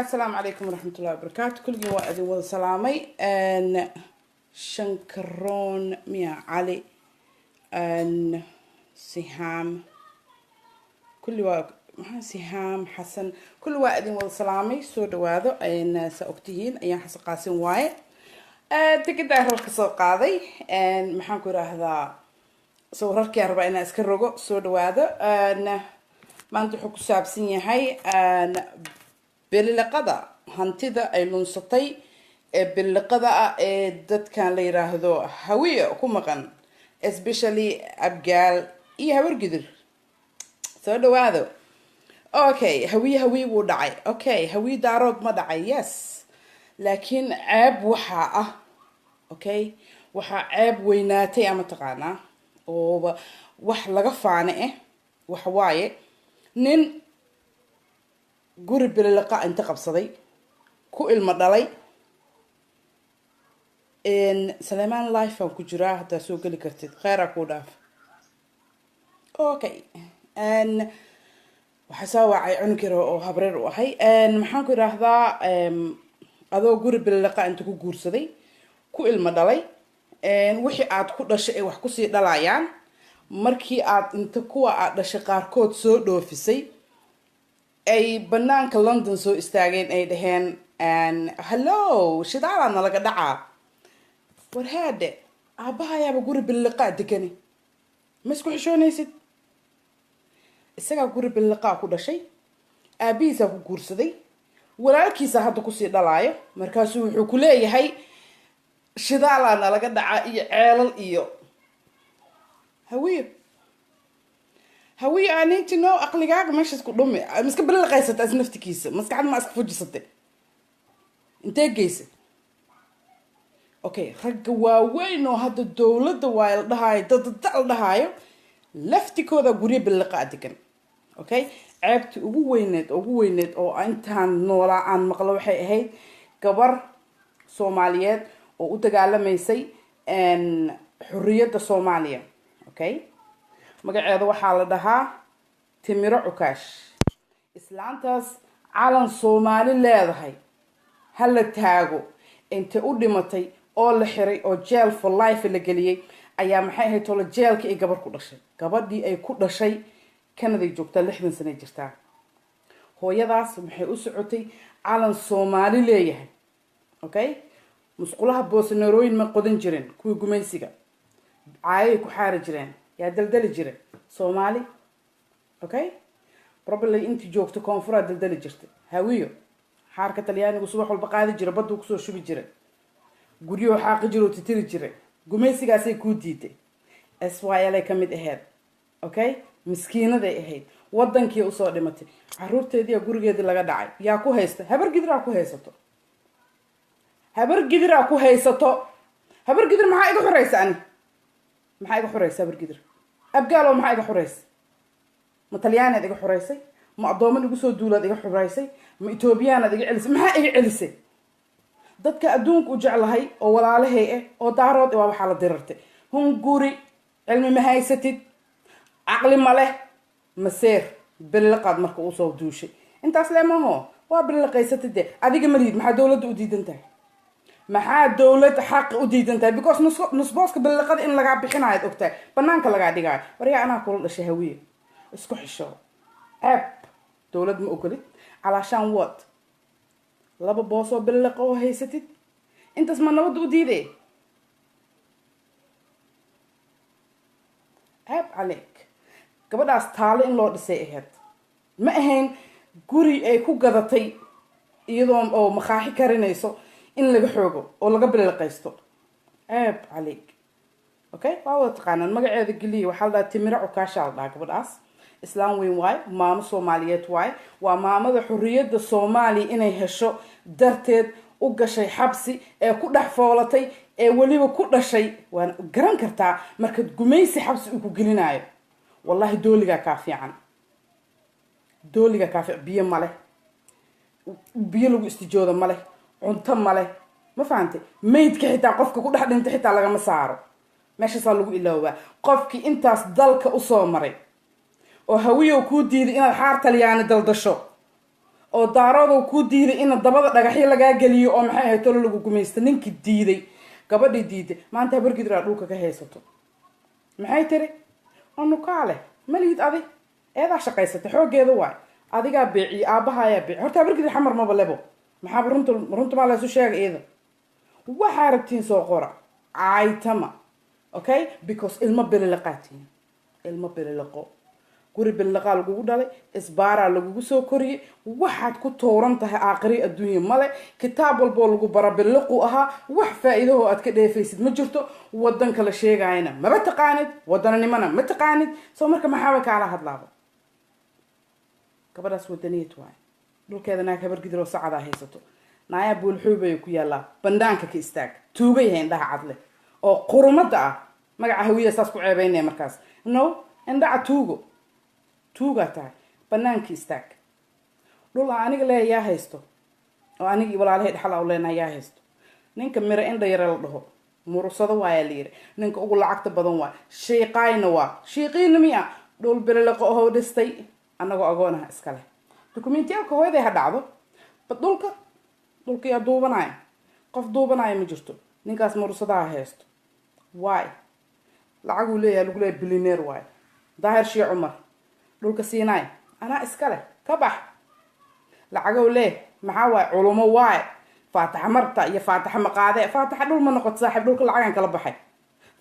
السلام عليكم ورحمة الله وبركاته. كل جوا أدي والسلامي أن شنكرون ميا علي أن سهام كل وا سهام حسن كل واحد والسلامي سود وهذا أن سأكتهين أيام حس قاسم واي تقدر هالك سوق قاضي أن محنكور هذا صورك كهرباء أنا أسكر سود وهذا أن ما أنت حكوا سابسين هاي أن باللقطة هنتذا أي لنصتي باللقطة دت كان لي راهذو هوية كمقن especially أبجال إيه هور قدر صار هذا أوكي هوي ودعي أوكي هوي دارود ما دعي يس لكن عيب وحاء أوكي وحاء عيب ويناتي أما تقانا وح لقفانه وحواي نين قرب باللقاء انت قبصدي كو المدلي ان سليمان لايف او كجراه هدا سو غلي كرتid خير ku dhaaf okay ان waxa soo wacay cunugiro oo habreer u ahay maxaan ku raahdaa adoo gurib bilaqaa inta ku guursaday ku ilma dhalay wixii aad ku dhashay wax ku sii dhalayaan markii aad inta kuwa aad dhashay qaar kood soo dhoofisay ay banaanka London soo istaageen ay dhaheen hello shidaalana laga dhacaa war haade aabahayaaba gurib bilaqaa degani ma isku xishoonaysid isaga gurib bilaqaa ku dhashay aabiisa ku guursaday walaalkiisa hadda ku sii dhalaayo markaas wuxuu ku leeyahay shidaalana laga dhacaa iyo ceelal iyo هوي أنا أنت نو أقلي جاك ماشي تقول دمي مسك بلا قيسة أزنفتي كيسة مسك عاد ما أسك فوجي صدق أنت جيسة أوكي رجوا وينو هذا الدولة دوائل ده ده هاي لفتي كذا قريب اللقاء دكان أوكي عبت وينت أو أنت عن نورا عن مقلوب هي كبر صوماليات وتجعل ميسي أن حرية الصومالية أوكي magaceedu waxaa la dhahaa Timiro Ukaash islaantaas calan Soomaali leedahay hal taago inta u dhimatay oo la xiray oo jail for life la geliyay ayaa maxay ahayd tolo jailka ay gabar ku dhashay gabadhii ay ku dhashay Canada joogta 60 sano jirta hooyadaas maxay u socotay calan Soomaali leeyahay okay musqulaha boosneerooyin ma qodan jireen kuwa gumaysiga caayay ku xaar jireen يا دلدل جري Soomaali. Okay, probably intii joogto koonfur daldali jirtay hawiyo xaarka talyaanigu subax walba qaadi jira baddu ku soo shubi jiray guryo xaaqi jiro titiri jiray gumaysigaasay ku diiday SYL ka mid ahayd. Okay, miskiinaday ahayd wadankii u soo dhimatay caruurteedii gurigeedii laga dhacay yaa ku haysta habar gidra ku haysato habar gidir maxaa iga xoreysa ani maxaa iga xoreysa habar gidir abgaalo maxaa iga xoreysa ma talyaanad iga xoreysay ma adooman igu soo duulaad iga xoreysay ma Ethiopian iga celisay maxaa iga celisay dadka adduunka u jeclahay oo walaalahay ah oo daarood waa waxa la dirartay hunguri cilmi ma haysatid aqli ma leh maseer bilqad marka uu soo duushay intaas leemaho waa bilqaysatid adiga mariid maxaa dawladda u diidan tahay maxaa dawladda xaq u diidan tahay because nusbooska bilqad in laga bixinayo ogtahay banaanka laga dhigaay wariya ana kula dhashay hawiye isku xisho app dawlad ma ogolid alaashan what laba boosoo bilaq oo haysatid intaas ma nabad u diiday app عليك gabadhaas taale in loo dhisay ahayd ma ahayn guri ay ku gadatay iyadoo oo maqaaxi karinayso in laga xoogo oo laga bilaqaysto app عليك. Okay, waa taqaanaan magaceeda galiye waxa la timira ukaasha la gabadhaas islaam weyn waay maamo Soomaaliyeed waay waa maamada xurriyadda Soomaali inay hesho darteed u gashay xabsi ee ku dhax foolatay ee waliba ku dhashay waan garan kartaa marka gumaysi xabsi uu ku gelinayo wallahi dooliga ka fiican biyo male biyo lagu istijooda male cunto male ma fahamtay meydka xitaa qofka ku dhax dhintay xitaa laga ma saaro meesha lagu ilaawaa qofkii intaas dalka u soo maray oo hawiyo ku diiday inaad xaar talyaani daldasho oo daaroodo ku diiday in dabada dhagaxyo laga galiyo oo maxay ahayd tolo lagu gumaysto ninkii diiday gabadhii diiday maanta habar gidra dhulka ka haysato maxay tiri anu kaale malid adi eeda shaqaysatay xoogeeda waay adiga beeci aabaha ayaa beeci horta habar gidra xamar ma balebo maxaa runta ma la soo sheegay eeda waxa aragtiin soo qora aaytama. Okay, because ilma bilaqaatiin ilma bilaqo guri bilaqaa lagu dhalay isbaara lagu soo koriyay waxaad ku tooran tahay aakhiri adduunyo male kitaab walbo lagu bara bilaqo aha wax faa'iido aad ka dheefaysid ma jirto wadanka la sheegayna ma taqaanid wadananimana ma taqaanid soo marka maxaa ka ala hadlaabo gabadhaas wadaniyad waay dhulkeedana habar gidro sacada haysato naaya buulxuubay ku yaala bandaanka ka istaag tuugay indhaha cadle oo qurumada ah magaca hawiye saas ku ceebaynay markaas no indhaha tuuga tahay banaanka istaag dhul aniga leeyahay haysto oo anigi walaalahay dhaxal u leenahay haysto ninka mira indha yar la dhaho murusada waa leeyahay ninka ugu lacagta badan waa sheeqayna waa sheeqina miya dhul bilaqo oo dhistay anagoo agoonaha iska leh dokumentiyalka hooyaday ha dhacdo dhulka yaa duubanaya qof duubanaya ma jirto ninkaas murusada haysto why lacag uu leeyahay lagu leeyahay billionaire why daahir shii Umar dhulka siinay ana iska leh ka bax lacag uu leeyahay maxaa waay culumo waay faataxa marta iyo faataxa maqaade faataxa dhul ma noqot saaxiib dhulka lacagan kala baxay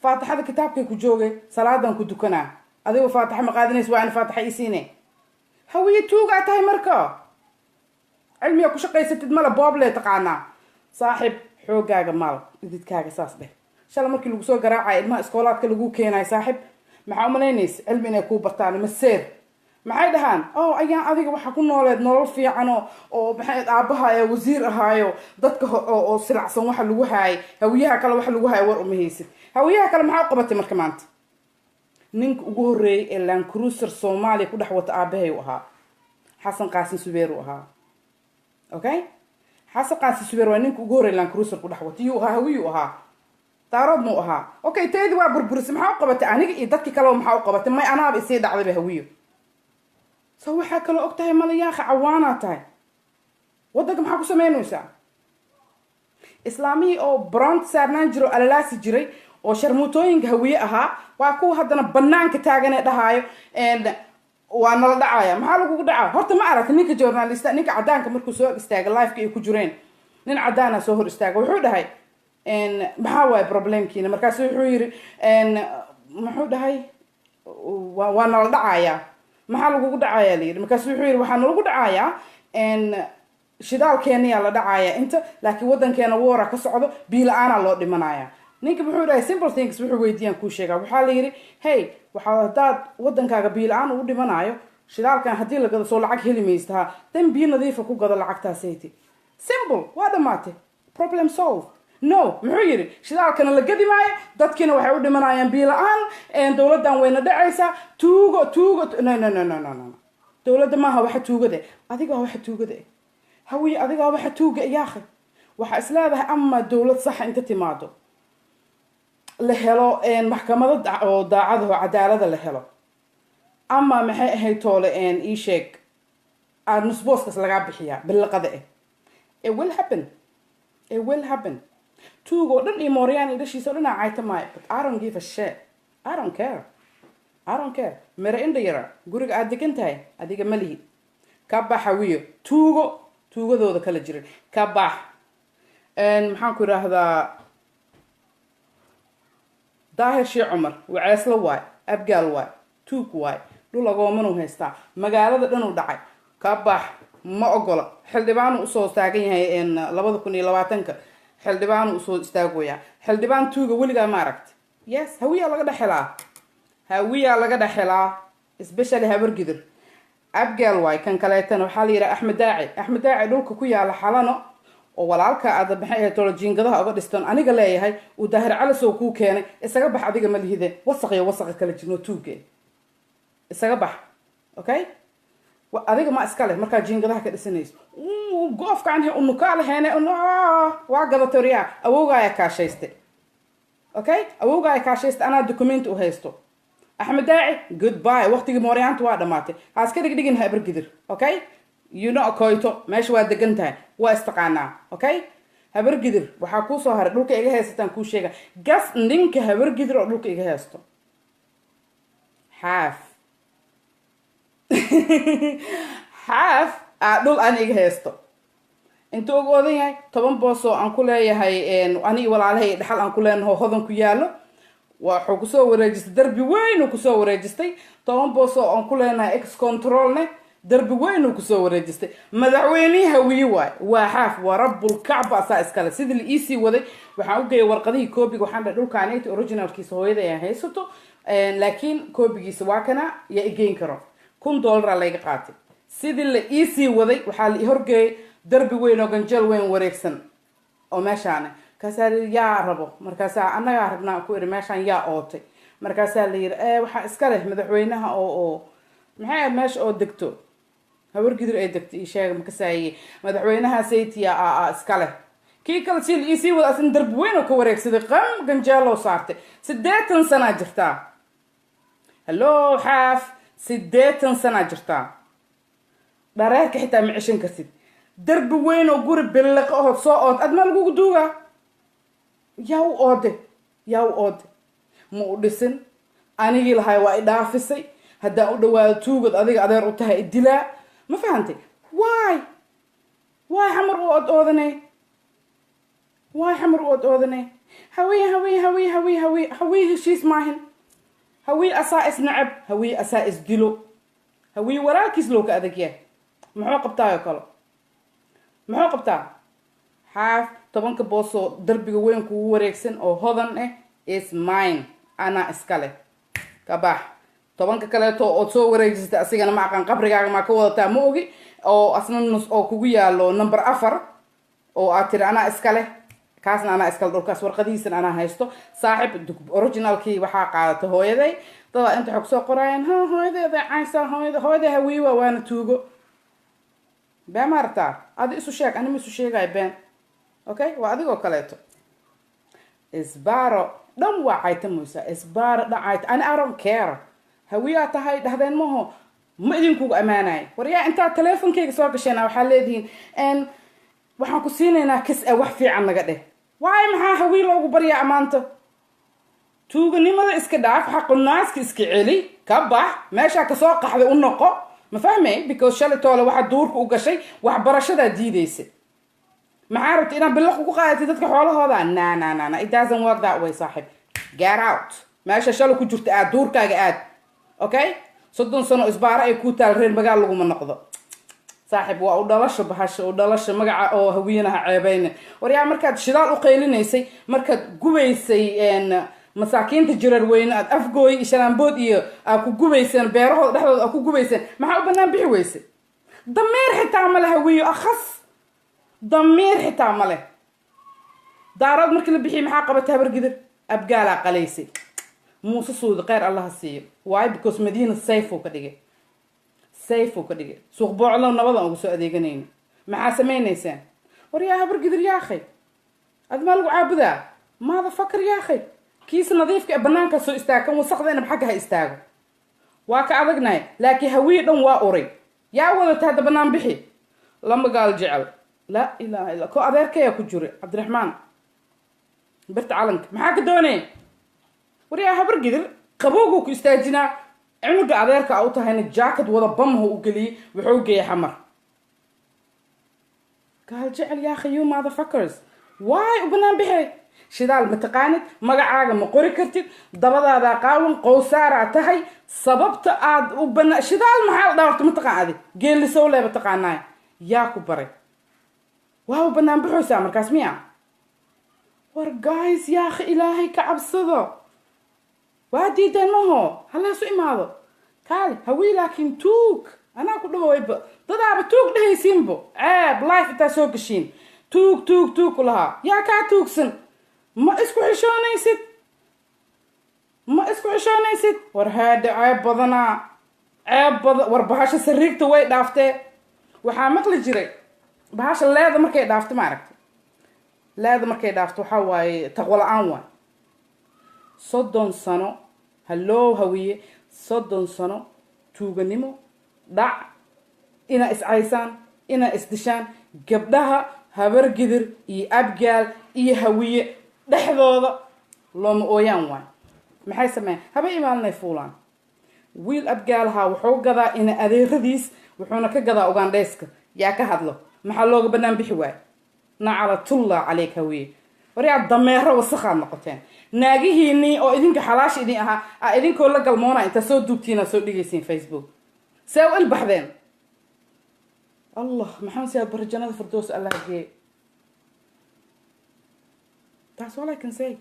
faataxada kitaabkay ku joogay salaadan ku dukanaa adiga faataxa maqaadinays waa in faataxa isiinay hawiye tuuga tahay marka cilmiga ku shaqaysatid mala booble taqaana saaxiib xoogaaga maal ididkaaga saas dheh shala markii lagu soo garaacay ilmaha iskoolaadka lagu keenay saaxiib maxaa u maleynays cilmi inay ku bartaan maseer maxay dhahaan oo ayaan adiga waxa ku nooleed nolol fiican oo maxay aabaha ee wasiir ahaayo dadka oo silacsan waxa lagu haay hawiyaha kale waxa lagu haay war uma haysid hawiyaha kale maxaa u qabatay marka maanta ninka ugu horeeyay ee Land Cruiser Soomaaliya ku dhaxwata aabahay u ahaa Xasan Qaasin Subeer u ahaa. Okay, Xasan Qaasin Subeer waa ninka ugu horeeyay Land Cruiser ku dhaxwata uu ahaa hawiyu ahaa daarad mu ahaa. Okay, teedi waa burburis maxaa u qabatay aniga iyo dadkii kale maxaa u qabatay may anaaba isii dhacday hawiyu soo waxa kale ogtahay malayaha cawaana tahay wadanka maxaa ku sameynaysaa islaami oo brand saarnaan jiro alalaasi jiray oo sharmuutooyinka hawiye ahaa waa ku hadana banaanka taagan ee dhahaayo waa nala dhacaya maxaa lagu dhacaa horta ma aragtay ninka journalista ninka cadaanka markuu soo istaagay live-ka ay ku jireen nin cadaana soo hor istaagay wuxuu dhahay maxaa waay problemkiina markaas wuxuu yiri muxuu dhahay waana la dhacayaa. maxaa lagugu dhacayaa la yidhi. markaasu wuxuu yidhi waxaa nalagu dhacayaa shidaalkeeniyaa la dhacayaa inta, laakiin waddankeena woora ka socdo, biila-aanaa loo dhimanayaa. ninka muxuu dhahay simple things wuxuu weydiiyaan kuu sheegaa. waxaa la yidhi hey, haddaad waddankaaga biila-aan ugu dhimanaayo, shidaalkan haddii la gado soo lacag heli maystaha, dan biyo nadiifa ku gado lacagtaasayti. simple, waa dhammaatay, problem solve. no, muxuu yidhi shidaalkana la gadi maayo, dadkiina waxay u dhimanayaan biila-aan, dowladdan wayna dhacaysaa, tuugo no. dowladda maaha waxa tuugade, adigaa waxa tuugade. hawiye adigaa waxa tuuga yaakhi. waxaa is leedahay ama dowlad saxa inta timaado la helo maxkamado oo daacada oo cadaalada la helo, ama maxay ahayd toole ii sheeg aad nusbooskas lagaa bixiyaa bilaqada it will happen. tuugo dhan iyo mooryaan iyo dhashiisa o dhan aa cayta maayo, but I don't give a shit. I don't care. mera indha yara guriga aad degan tahay adiga ma lihi. ka bax hawiyo, tuugadooda kala jirin ka bax. maxaan ku idhaahdaa daahir shii cumar waceeslo waay, abgaal waay, tuug waay, dhul agoomanuu haystaa, magaalada dhan u dhacay. ka bax, ma ogola. xildhibaanu usoo taagan yahay 2020 xildhibaanu usoo istaagoyaa. xildhibaan tuuga weligaa ma aragta? yes, hawiyaa laga dhexelaa, especially habargidir. abgaal waay. kan kaleetana waxaa la yidhaha axmed daaci dhulka ku yaala xalano oo walaalka aad maxay ahayd tolo jiingadaha uga dhiston aniga leeyahay uu daahir calasow kuu keenay. isaga bax, adiga ma lihide. wasaqa kala jirno tuuge, isaga bax. okay, adiga ma iska leh markaa jiingadaha ka dhisanayso. goofkaan unukaa laheene waa gadatoriyaa awowgaaya kaashayste. okay, awowgaaya kaashayste, anaa documenti u haysto. axmed daaci goodbye, waqtigii mooryaanta waa dhammaatay. ha iska dhigdhigin habargidir. okay, koyto meesha waa degan tahay, waa istaqaanaa. okay, habargidir waxaa kuu soo haray dhulka iga haysataan kuu sheega. gas ninka habargidir oo dhulka iga haysto xaaf dhul aan iga haysto. intuu ugu odan yahay 10 boosoo aan ku leeyahay, ani walaalahay dhaxal aan ku leenaho hodan ku yaalo. wuxuu kusoo wareejistay darbi weyn uu kusoo wareejistay. 10 boosoo aan ku leenahay ex controlne darbi weyn uu kusoo wareejistay. madaxweynihii hawiye waay, waa xaaf, waa rabbulkacba asaa iskale. sidii la iisii waday waxaan u geeyay warqadihii koobiga, waxaan dhahay dhulkaanayta originalkiisa hooyada ay haysato, laakiin koobigiisa waa kana yaa igeyn karo. $1,000 layga qaatay. sidii la iisii waday waxaa la horgeeyay darbi weyn oo ganjeel weyn wareegsan oo meeshaana. markaasaa la yidhi yaa rabo, markaasaa annagaa rabnaa ku iri meeshaan yaa ootay. markaasaa la yidhi waxaa iska leh madaxweynaha oo maxay meesha oo degto habargidir ay degto ii sheega. markaasaa madaxweynaha saytiya iska leh. kii kale si la iisii wada asin darbi weyn oo ka wareegsaday qam ganjeeloo saartay. 80 sanaa jirtaa. hallo xaaf, 80 sanaa jirtaa. dhareerka xitaa ma cishan kartid. darbi weyn oo guri biliqa oo soo ood adma lagugu duugaa. yaa u oode ma u dhisin. anigii lahay waa i dhaafisay. haddaan u dhawaado tuugad adiga adeer u tahay idilaa. ma fahantay? waay xamar u oodoodanay. hawiye heshiis maahin. hawiye asaa isnacab, hawiye asaa isdilo. hawiye walaalkiis loo ka adag yahay. muxuu qabtaayoo kale? muxuu qabtaa? xaaf 10 boosoo darbiga weyn kugu wareegsan oo hodan is mine, anaa iska leh. ka bax. 10 kaleeto ood soo wareejisatay asigana ma aqaan qabrigaaga maa ka wadataa ma ogi, oo asna nus oo kugu yaalo number 4 oo aad tiri anaa iska leh. kaasna anaa iska leh, dhulkaas warqadihiisana anaa haysto. saaxib originalkii waxaa qaadatay hooyaday. dadaa inta xog soo qoraayaan hooyadeeda caysaa, hooyaday hawiiwa waana tuugo. been ma aragtaa? adi isu sheeg, anima isu sheegaayo been. okay, waa adigoo kaleeto. isbaaro dhan waa caytamaysaa. isbaaro dhan cayta. ani I don't care. hawiyaa tahay dhahdeen maho ma idinkugu ammaanayo. waryaa intaad teleefonkeyga soo gasheen waxaa leedihiin waxaan ku siinaynaa kis wax fiican naga dheh. waay maxaa hawii loogu baryaa ammaanta? tuuganimada iska dhaaf, xaqunaaska iska celi, ka bax meeshaa kasoo qaxday u noqo. ma fahmay? because shalay toole waxaa duurka u gashay waxbarashadaa diidaysa. maxaa rabta inaad bilaq ugu qaadatay dadka xoolahooda? na it doesn't work that way saaxib. get out. meesha shalay ku jirta aad duurkaaga aad. okay soddon sano isbaara ay ku taal reer magaal laguma noqdo saaxib waa u dhalasho bahasha u dhalasho magaca oo haweenaha ceebayna waryaa markaad shidaal u qeylinaysay markaad gubaysay masaakiinta jirar weyne aad afgooy iyo shalaambood iyo aad ku gubayseen beerahooda dhexdooda aad ku gubayseen maxaa u bannaan bixi weysay dameer xitaa ma leh hawiyo akhas dameer xitaa ma leh daarad markii la bixiyay maxaa qabatay habargidir abgaalaa qalaysay muuse suudi kheyr allaha siiyo why because madiina safe uu ka dhigay safe uu ka dhigay suuq booclo nabadan ugu soo adeeganayno maxaa samaynaysaan war yaa habargidir yaa akhay admaa lagu caabudaa maada fakar yaa akhay kiisa nadiifka ee banaanka soo istaaga kan wasaqda inab xagga ha istaago waa ka adagnahay laakiin hawiye dhan waa uray yaa wadata hadda banaan bixi lama gaal jecel laa ilaaha illa ko adeerkayaa ku jira cabdiraxmaan birta calanka maxaa ka doonay war yaa habargidir qabowguu ku istaajinaa cunuga adeerka a u tahayna jacket wada bamho u geliyey wuxuu geeyay xamar gaal jecel yaa akhay you motherfuckers waay u banaan bixi shidaal ma taqaanid magacaaga ma qori kartid dabadaadaa qaawan qowsaaraa tahay sababta aad u bana shidaal maxaa la dhawarta ma taqaan adi geelisow leeba taqaanaay yaa ku baray waa u banaan bixoysaa markaas miya war guys yaa akhi ilaahay ka cabsado waa diideen maho halleesu imaado kaali hawii laakiin tuug anaa ku dhahooyba dadaaba tuug dhehaysiinbo ceeb life intaa soo gashiin tuug ku lahaa yaa kaa tuugsan ma isku xishoonaysid war haadhe ceeb badanaa war bahasha sariigta way dhaaftee waxaa maqli jiray bahasha leeda markay dhaafto maaragta leeda markay dhaafto waxaa waaye taqwo la-aan waay 30 sano halloo hawiye 30 sano tuuganimo dhac inaa iscaysaan inaa isdishaan gabdhaha habargidir iyo abgaal iyo hawiye dhexdooda looma ooyaan waay maxay sameeyaan haba imaalinay fuulaan wiil abgaalahaa wuxuu gadaa ina adeeradiis wuxuuna ka gadaa ugandheyska yaa ka hadlo maxaa looga bannaan bixi waay naclatullah caleyk hawiye waryaa dameero wasakhaad noqoteen naagihiinii oo idinka xalaasha idin ahaa aa idinkoo la galmoona intaa soo duubtiina soo dhigaysiin facebook see u ilbaxdeen allah maxamed siyaad barre jannada firdows allah geey that's all I can say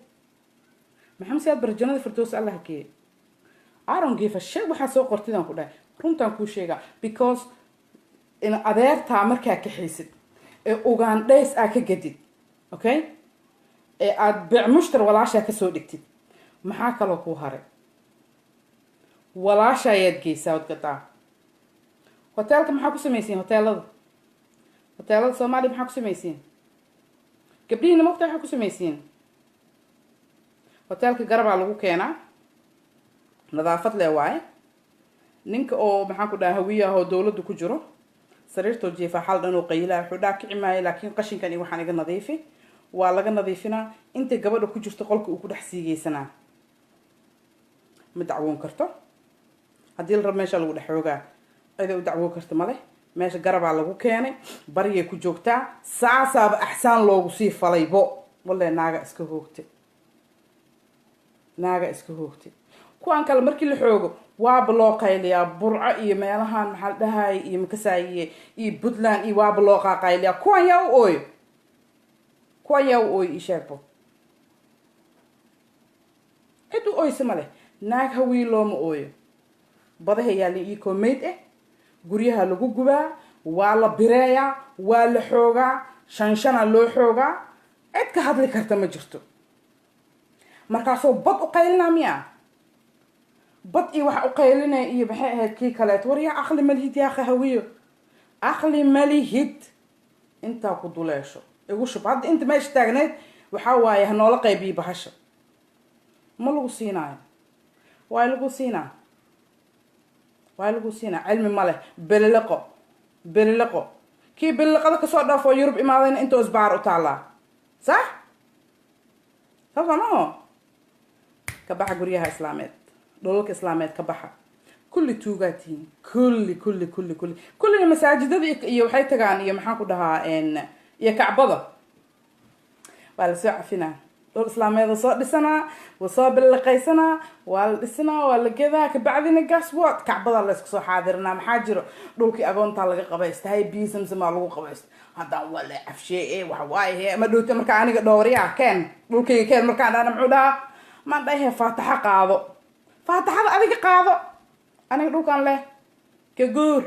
maxamed siyaad barre jannada firdows allah geey I don't give a shit waxaa soo qortidaan ku dhahay runtaan kuu sheegaa because in adeertaa markaa kaxaysid ee ugandhays aa ka gadid okay ee aad beec mushtar walaashaa kasoo dhigtid maxaa kaloo kuu haray walaasha ayaad geysaa od gadaa hoteelka maxaa ku samaysiin hoteelada soomaaliya maxaa ku samaysiin gabdhihiina mogta waxaa ku samaysiin hoteelka garabaa lagu keenaa nadaafad lee waaye ninka oo maxaan ku dhaha hawiyaha oo dowladda ku jiro sariirtoo jeefaa xal dhan oo qayilaa wuxuu dhaa kici maayo laakiin qashinkan iyo waxaan iga nadiifi waa laga nadiifinaa intay gabadha ku jirto qolka uu ku dhex siigeysanaa ma dacwoon karto haddii la rabo meesha lagu dhex xoogaa cida u dacwoon karta male meesha garabaa lagu keenay baryay ku joogtaa saasaaba axsaan loogu sii falaybo walle naaga iska hoogtay kuwaan kale markii la xoogo waaba loo qayliyaa burco iyo meelahan maxaa la dhahay iyo makasaayiye iyo puntland iyo waaba loo qaaqayliyaa kuwan yaa u ooyo isheegbo cid u oysa ma leh naag hawii looma ooyo badaha yaalin iyo koomayd guryaha lagu gubaa waa la bireeyaa waa la xoogaa shanshana loo xoogaa cid ka hadli karta ma jirto markaasoo bad u qaylinaa miya bad iyo waxa u qaylinaya iyo maxay ahayd kii kaleet war yaa aqli malihid yaa hawiyo aqli malihid intaa ku duleesho igu shub hadda inta meesha taagneed waxaa waaye hanoola qaybiyo bahasha ma lagu siinaayo waa lagu siinaa cilmi ma leh beliliqo kii beliliqada kasoo dhaafoo yurub imaadayna intoo isbaar u taallaa sax saasamaho ka baxa guryaha islaameed dholalka islaameed ka baxa kulli tuugaa tihiin kullina masaajidada iyo waxay tagaan iyo maxaan ku dhahaa iyo kacbada waa lasoo cafinaa دول إسلامية وصار لسنا وصاب اللقيسنا والسنا والجذا كبعدين قاس وقت كعبد الله يسكسو حاضرنا محاجر دول كي أقول طالع قبيست هاي بيسم سمالو قبيست هذا ولا عفشي إيه وحواي هي ما دوت مركاني دوريا كان دول كي كان مركان أنا معودا ما ده فاتحة قاضو فاتحة أذيك قاضو أنا دول كان له كجور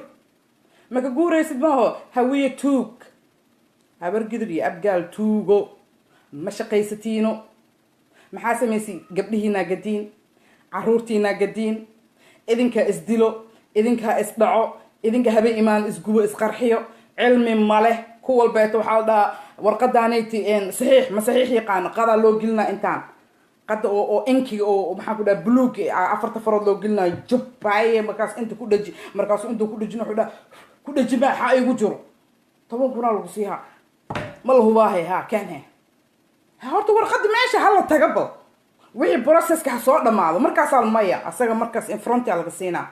ما كجور يسد ما هو هوية توك هبرجدري أبقال توجو ما شقيستينو محاسميسي قبلهنا قدين عرورتينا قدين إذنك إسدلو إذنك إسدعو إذنك هبي إيمان إسقوه إسقرحيو علم ماله كل بيت وحال دا ورقدانيتي إن صحيح ما صحيح يقان قضى لو قلنا إنتان قد أو إنكي أو محاكو دا بلوكي عفرت فرد لو قلنا جباية مركز أنت كل جي مركز أنت كل جنوح دا كل جماعة حقي وجرو طبعا كنا لقصيها ما له باهي ها كان هي horta warqad meesha hal la tagabal wixii processka soo dhamaado markaas almaya asaga markaas in front laga siinaa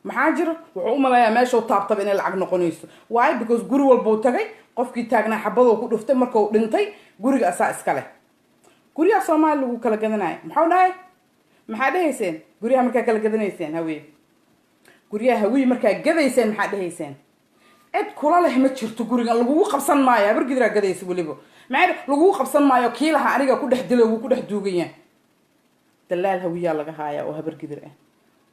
maxaa jiro wuxuu u malayaa meesha uu taabtab inay lacag noqonayso why because guri walba uu tagay qofkii taagnaa xabado ku dhuftay markuu dhintay guriga asaa iska leh guriga Soomaali lagu kala gadanay maxaa dhahayseen guriga markaa kala gadanayseen hawiye guriga hawiye markaa gadayseen maxaa dhahayseen cid kula leh ma jirto guriga lagu qabsan maayo bargidra gadayso waliba معي لو قبصن ما يوكيلها أنا كده حدله وكده حدوجيا دلال هوية لقى هاي وهبر كده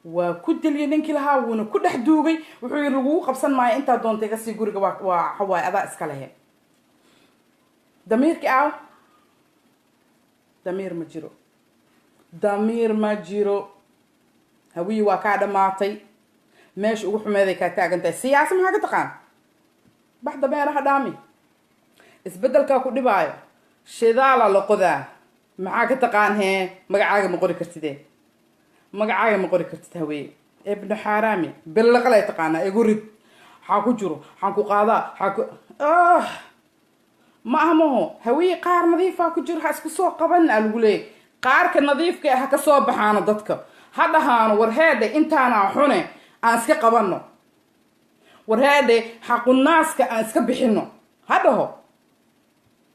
وكده اللي ننكلها ونكده حدوجي وحير لو قبصن ما أنت دون تقصي جورج وحواي أذا إسكالها ضمير كأو ضمير مجرو هوي وكذا معطي ماش وحماذي كتاج أنت السياسة ما حاجة تقان بعد ما راح دامي isbeddelka ku dhibaayo shidaala la qodaa maxaa ka taqaan hee magacaaga ma qori kartid hawee ibn harami bil qalay taqaana igu rid waxa ku jiro waxaan ku qaadaa ma ahmo hawee qaar nadiif ah ku jiro ha isku soo qaban lagu leey qaarka nadiifka ah ka soo baxaana dadka hadahaan warheede intaana xune aan iska qabanno warheede xaqunaaska aan iska bixino hadaho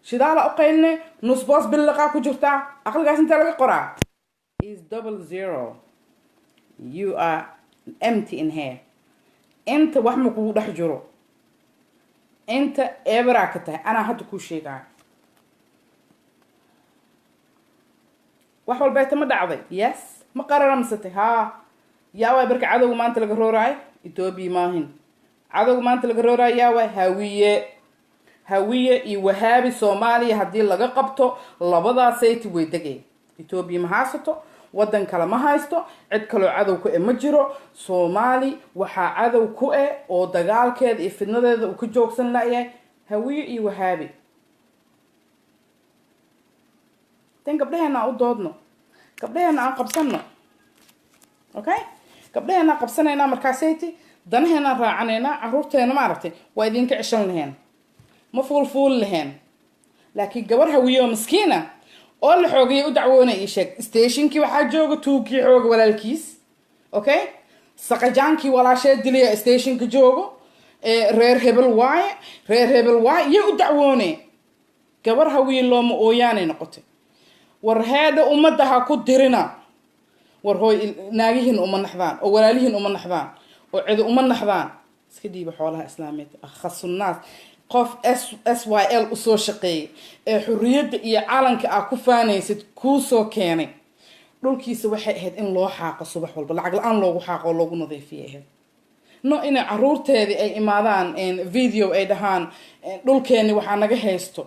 شدالة أقيلني نص باص باللقاء كجرتا أقل قاس انت لقى قرأ is 00 you are empty in here انت وحمك ودح جرو انت ابراكته انا هاتو كل شيء قاعد وحول بيت ما دعضي يس ما قرر مسته ها يا واي برك عدو ما انت لقى روراي يتوبي ماهن عدو ما انت لقى روراي يا واي هوية وهابي سوماليا هدي لغا قبطو لبدا سيتي ويدقي إتوبي مهاستو ودن كلا مهاستو عد كلو عدو كوئي مجرو سومالي وحا عدو كوئي او دقال كيد إفنو ديد وكجوكسن لأيه هوية وهابي تين قبلهنا او دودنو قبلهنا قبسنو اوكي قبلهنا قبسنينا مركاسيتي دنهنا راعنينا عرورتينا مارتي وايدين كعشان لهين مفول فول لهن لكن جبر هوية مسكينة أول حاجة ودعونا إيشك ستيشنكي واحد جوجو توكي حاجة ولا الكيس أوكي سقجانكي ولا شيء دليا ستيشنكي جوجو رير هبل واي يودعونا جبر هوية لهم أوياني نقطة ورهذا أمتها كدرنا ورهوي ناجيهن نحذان أو ولاليهن نحذان وعد نحذان سكدي بحولها إسلامية أخص الناس qof SYL u soo shaqeeyay ee xurriyada iyo calanka ah ku faanaysid ku soo keenay dhulkiisa waxay ahayd in loo xaaqo subax walba lacag la'aan loogu xaaqo loogu nadiifiyo no in caruurteedii ay imaadaan video ay dhahaan dhulkeeni waxa naga haysto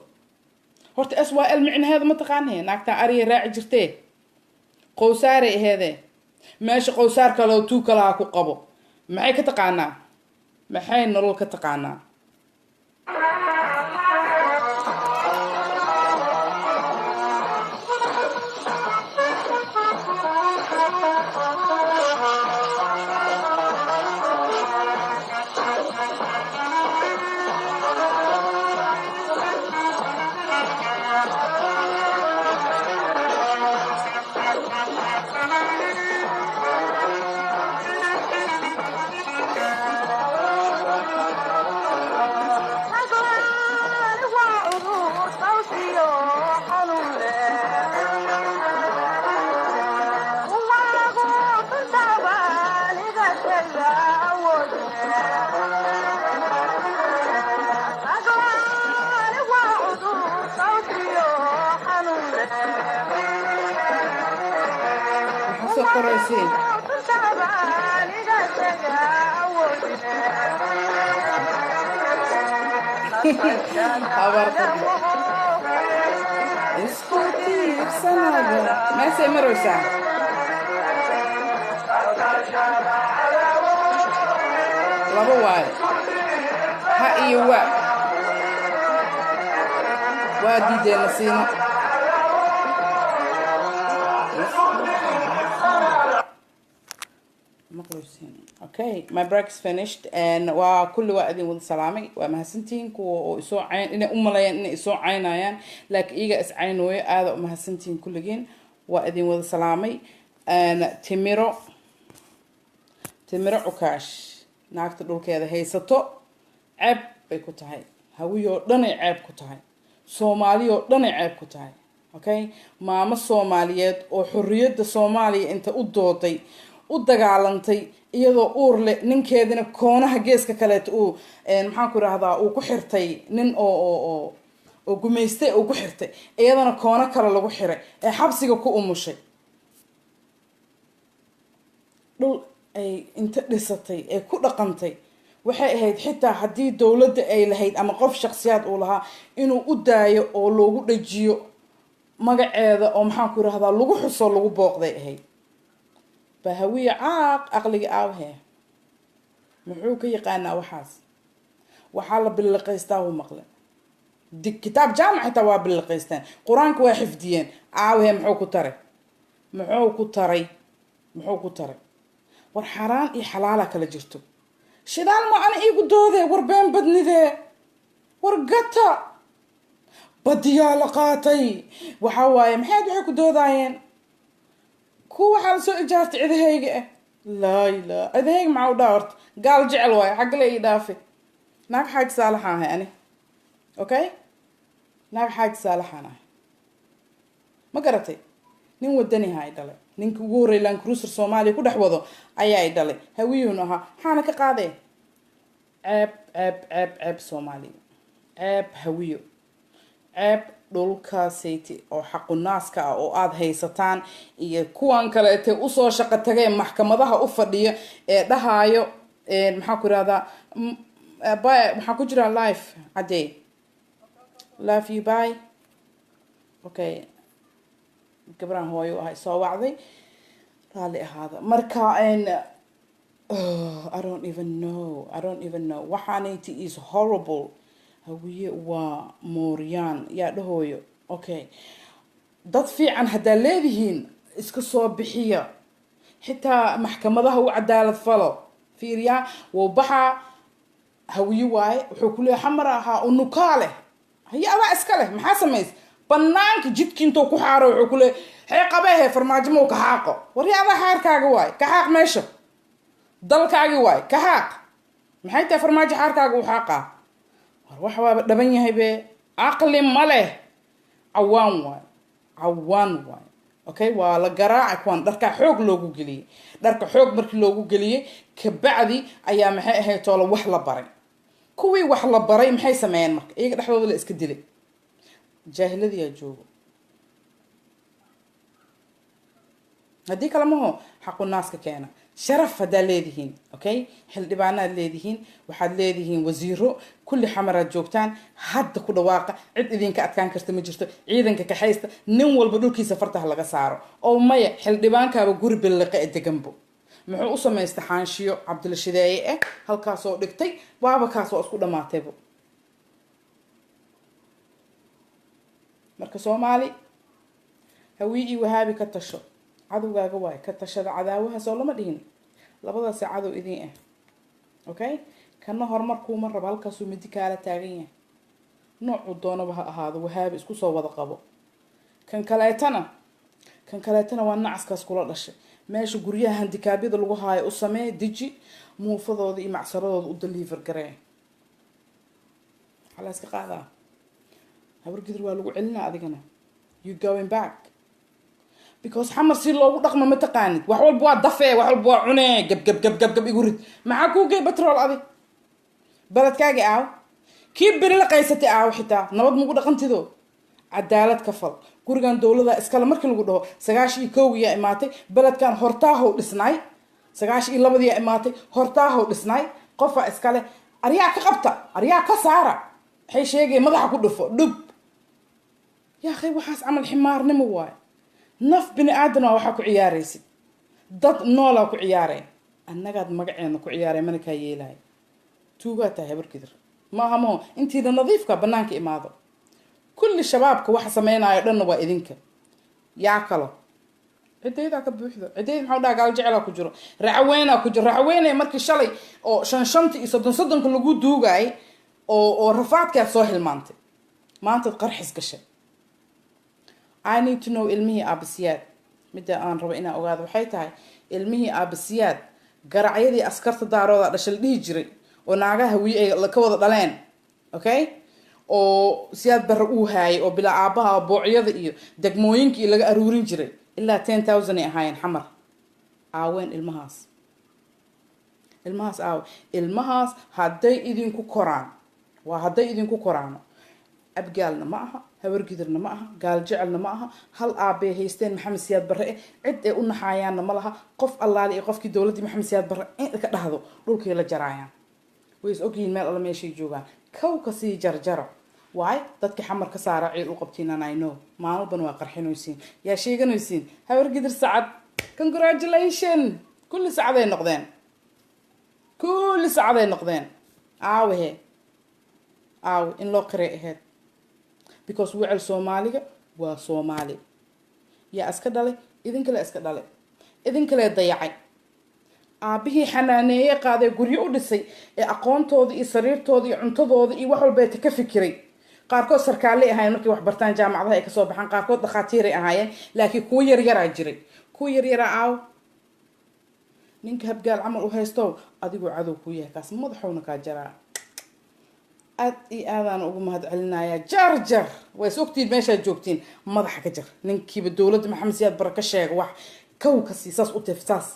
horta SYL micnaheedu ma taqaanay naagta ariya raaci jirtay qowsaare aheede meesha qowsaar kale oo tuu kala ku qabo maxay ka taqaanaa maxay nolol ka taqaanaa soo qoraysiin habarta isku tiirsanada meesay maraysaa laba waayo ha iyo waa diideena siino okay my break is finished and waa kulli waa idin wada salaamay waa mahadsantihiin kuwa oo isoo cayn inay u maleeyaan inay isoo caynayaan laakiin iyaga is caynooyo aada u mahadsantihiin kulligiin waa idin wada salaamay timiro cukaash naagta dhulkeeda haysato ceeb bay ku tahay hawiyoo dhanay ceeb ku tahay soomaaliyoo dhanay ceeb ku tahay okay maamo soomaaliyeed oo xorriyadda soomaaliya inta u dooday u dagaalantay iyadoo uur leh ninkeedina koonaha geeska kaleeta uu maxaan ku rahdaa uu ku xirtay nin oo gumaystay uu ku xirtay iyadana koono kale lagu xiray ee xabsiga ku umushay dhul ay inta dhisatay ee ku dhaqantay waxay ahayd xitaa haddii dowladda ay lahayd ama qof shakhsiyaad uu lahaa inuu u daayo oo loogu dhajiyo magaceeda oo maxaan ku rahdaa lagu xuso lagu booqday ahayd bahawiye caaq aqliga aawhe muxuu ka yaqaanaa waxaa la billiqaystaa uu maqle kitaab jaamac xitaa waa billiqaystaan qur-aanka waa xifdiyeen aawhe muxuu ku taray war xaraan iyo xalaala kala jirto shidaal ma ana iigu doodee war been badnidee war gata badiyaa la qaatay waxaa waaye waxay ku doodaayeen kuwa waxaa la soo ijaartay cidahayga ah laa ilaa cidahayga maxaa u dhaa horta gaal jecel waayo xaggale ii dhaafe naag xaaji saalaxaan ahay ani okay naag xaaji saalaxaan ahay ma garatay nin wadaniha ay dhalay ninka ugu horreey Land Cruiser Soomaaliya ku dhex wado ayaa ay dhalay hawiyuun ahaa xaana ka qaadee ceeb Soomaaliya ceeb hawiyo ceeb dhulkaasayti oo xaqunaaska ah oo aada haysataan iyo kuwan kaleete usoo shaqo tageen maxkamadaha u fadhiya ee dhahaayo maxaa ku irahdaa maxaa ku jira life cadey love you bye okay gabraan hooyo ahay soo wacday raalli ahaada marka I don't even know waxaanayti is horrible hawiye waa mooryaan yaa dhahooyo okay dad fiican haddaa leedihiin iska soo bixiya xitaa maxkamadaha u cadaalad falo fiiriyaa wuu baxaa hawiye waaye wuxuu ku leeyahay xamar ahaa unukaa leh haya adaa iska leh maxaa samays banaanka jidki intuu ku xaaro wuxuu ku leeyahay xee qabeehe farmaajo mau ka xaaqo warya adaa xaarkaaga waaye ka xaaq meesha dalkaagi waaye ka xaaq maxay tahay farmaajo xaarkaaga u xaaqaa war wax waaba dhaban yahay be aqli ma leh cawaan waaye okay waa la garaaca kuwan dharka xoog loogu geliyay dharka xoog markii loogu geliyay kabacdi ayaa maxay ahayd toola wax la baray kuwii wax la baray maxay sameeyeen marka iyaga dhexdooda la iska dilay jaahiladiyaa joogo haddii kale maho xaqu naaska keena sharaf haddaa leedihiin okay xildhibaanaad leedihiin waxaad leedihiin wasiiro kulli xamaraad joogtaan hadda ku dhawaaqa cid idinka adkaan karta ma jirto ciidanka kaxaysta nin walba dhulkiisa fartaha laga saaro oo maya xildhibaankaaba guri billiqe ee deganbo muxuu u samaystay xaanshiyo cabdila shideeye ah halkaasoo dhigtay baabakaas waa isku dhammaataybo marka soomaali hawii iyo wahaabi ka tasho cadowgaaga waaye ka tashada cadaawahaas oo lama dhihin labadaasi cadow idin ah okay kana horumar kuuma rabo halkaasuu midi kaala taagan yahay noocuu doonaba ha ahaado wahaabi isku soo wada qabo kan kaleetana waa nacaskaas kula dhashay meesha guryaha handikaabyada lagu haayo u samee deji muufadooda iyo macsaradooda u deliver garee waxaa la iska qaadaa habar gidir waa lagu celinaa adigana you going back because xamar si loogu dhaqmo ma taqaanid wax walba waa dafee wax walba waa cunee gab igu rid maxaa kuu gey batrool adi baladkaagi aaw kii beri la qaysatay aaw xitaa nabad mugu dhaqantido cadaalad ka fal gurigan dowlada iskale markii lagu dhaho 91 yaa imaatay beledkan hortaahow dhisnay 92 yaa imaatay hortaahow dhisnay qofa iskale aryaa ka qabta aryaa ka saara waxay sheegay madaxa ku dhufo dhub yaa akhay waxaas amal ximaarnimo waay naf bini aadana waxa ku ciyaaraysid dad noola ku ciyaareen annagaad magaceena ku ciyaareen mana ka yeelay tuuga tahay barkidir ma hamo intii nadiifka banaanka imaado kulli shabaabka waxa sameeynaayo dhanna waa idinka yaa kalo cideeda ka buuxdo cideed maxaa dhaga gal jecel ku jiro raxweena markii shalay oo shanti iyo soddonka lagu duugay oo rafaadka soo hilmaantay maanta qarxis gashay I need to know ilmihi abasiyaad midda aan rabo inaan ogaado waxay tahay ilmihi abasiyaad garacyadii askarta daarooda dhashal dhihi jiray oo naagaha ay ka wada dhaleen okay oo siyaad bar uu haayay oo bila aabaha boocyada iyo degmooyinkii laga aruurin jiray ilaa 10000 ay ahaayeen xamar aaween ilmahaas hadday idinku koraan waa hadday idinku koraano abgaalna ma aha hawargidirna ma aha gaal jecelna ma aha hal aabay haysteen maxamed siyaad barre cid ay u naxayaanna ma laha qof allaali iyo qofkii dawladda maxamed siyaad barre in ka dhahdo dhulkii la jaraayaan way is ogyihiin meel alla meeshay joogaan kow ka sii jarjaro waay dadka xamar ka saara ciil u qabtiinaan I know maalban waa qarxinaysiin yaa sheeganaysiin hawargidir sacad congratulations kulli sacaday noqdeen aawe in loo qiray ahayd because wicil Soomaaliga waa Soomaali yaa iska dhalay idinkale iska dhalay idinkale dayacay aabihii xanaaneeyay qaaday guryo u dhisay ee aqoontooda iyo sariirtooda iyo cuntadooda iyo wax walba ka fikiray qaarkood sarkaale ahaayeen markii wax bartaan jaamacadaha ay ka soo baxaan qaarkood dhaqaatiir ay ahaayeen laakiin kuwa yar jiray kuwa yar aaw ninka habgaal camal u haysto adigu cadow ku yahay kaas madaxowna ka jaraa aad iyo aadaan ugu mahad celinaya jar way sogtiin meesha joogtiin madaxa ka jar ninkiiba dawladda maxamed siyaad baraka sheeg wax kow ka siisas u tifsaas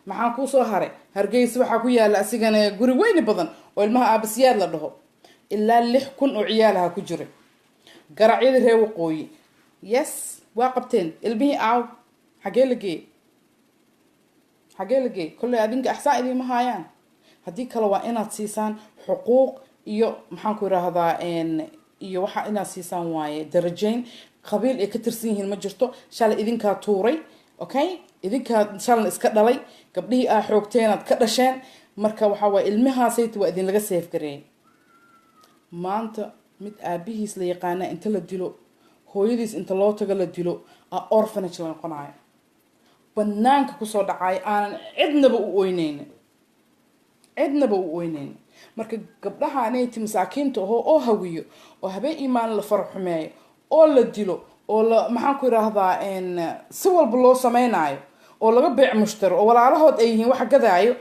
maxaan ku soo haray Hargeysa waxa ku yaala asigana guri weyn badan oo ilmaha aabasiyaad la dhaho ilaa 6000 oo ciyaalaha ku jiray garacyada reer waqooyi yes waa qabteen ilmihii aaw xagee la geey kulli adinka axsaan idin ma haayaan hadii kale waa inaad siisaan xuquuq iyo maxaan ku raahdaa iyo waxa inaad siisaan waaye darajayn qabiil ay ka tirsan yihiin ma jirto shalay idinka tuuray okay idinka shalay iska dhalay gabdhihii aa xoogteenaad ka dhasheen marka waxa waa ilmahaasaytu waa idin laga safe gareeyay maanta mid aabihiis la yaqaana inta la dilo hooyadiis inta loo tago la dilo orphanage la noqonayo banaanka ku soo dhacay aanan cidnaba u ooyneyn marka gabdhaha aanay masaakiinta oo hawiyo oo habeen iimaan la farxumeeyo oo la dilo oo la maxaan ku raahdaa si walba loo sameeynayo oo laga beec mushtaro oo walaalahood ay yihiin wax gadaayo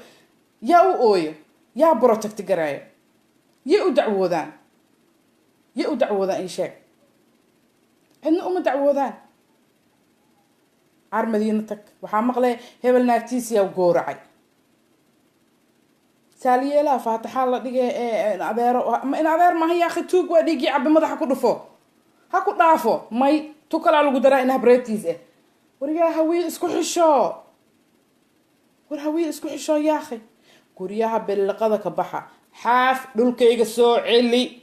yaa u ooyo yaa protect garaayo yaa u dacwoodaan in sheeg cidna uma dacwoodaan armadiina tag waxaa maqlay hebel naagtiisa yaa gooracay ساليلا فاتحة الله دقي إن أدير ما هي أخي توق ودقي عبد ماذا حكو دفو حكو دافو ماي توكل على قدرة إنها بريتيز وريا هوي اسكو حشو ورهوي اسكو حشو يا أخي كورياها بالقضاء كبحة حاف دول كيغ سو علي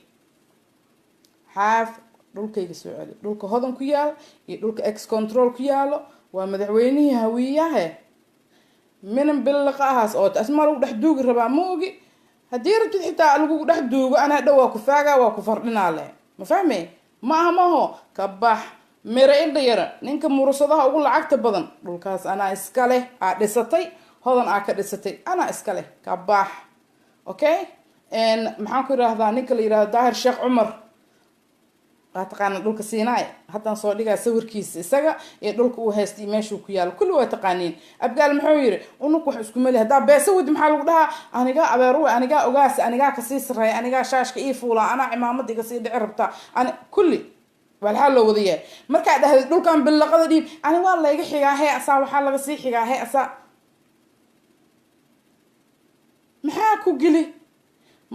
حاف دول كيغ سو علي دول كهضم كيال دول كإكس كنترول كيالو ومدحويني هوية من باللقاهاس او اسمع لو دحدوق ربا موغي هدي ربت حتى لو دحدوق انا دوا كفاغا وا كفردنا له ما فهمي ما هو كباح ميرين ديره نينك مرسدها ugu lacagta badan dhulkaas ana iska leh aa dhisatay hodan aa ka dhisatay ana iska leh kabax okay maxaan ku raahdaa ninka la yiraahdo Daahir Sheekh Umar taqaan dhulka Siinay hadan soo dhigaa sawirkiisa isaga ee dhulka uu haystay meeshuu ku yaal kullu way taqaaniin abgaal muxuu yiri unug wax isku meel hada beesa wadi maxaa lagu dhahaa aniga abeeru aniga ogaas aniga ka sii saray aniga shaashka ii fuula ana cimaamadiga sii dhici rabta ana kulli wal hal loo wadiye marka dhahday dhulkan bilaqada dhiib ani waa la iga xigaa hay asaa waxa laga sii xigaa hay asaa maxaa ku gili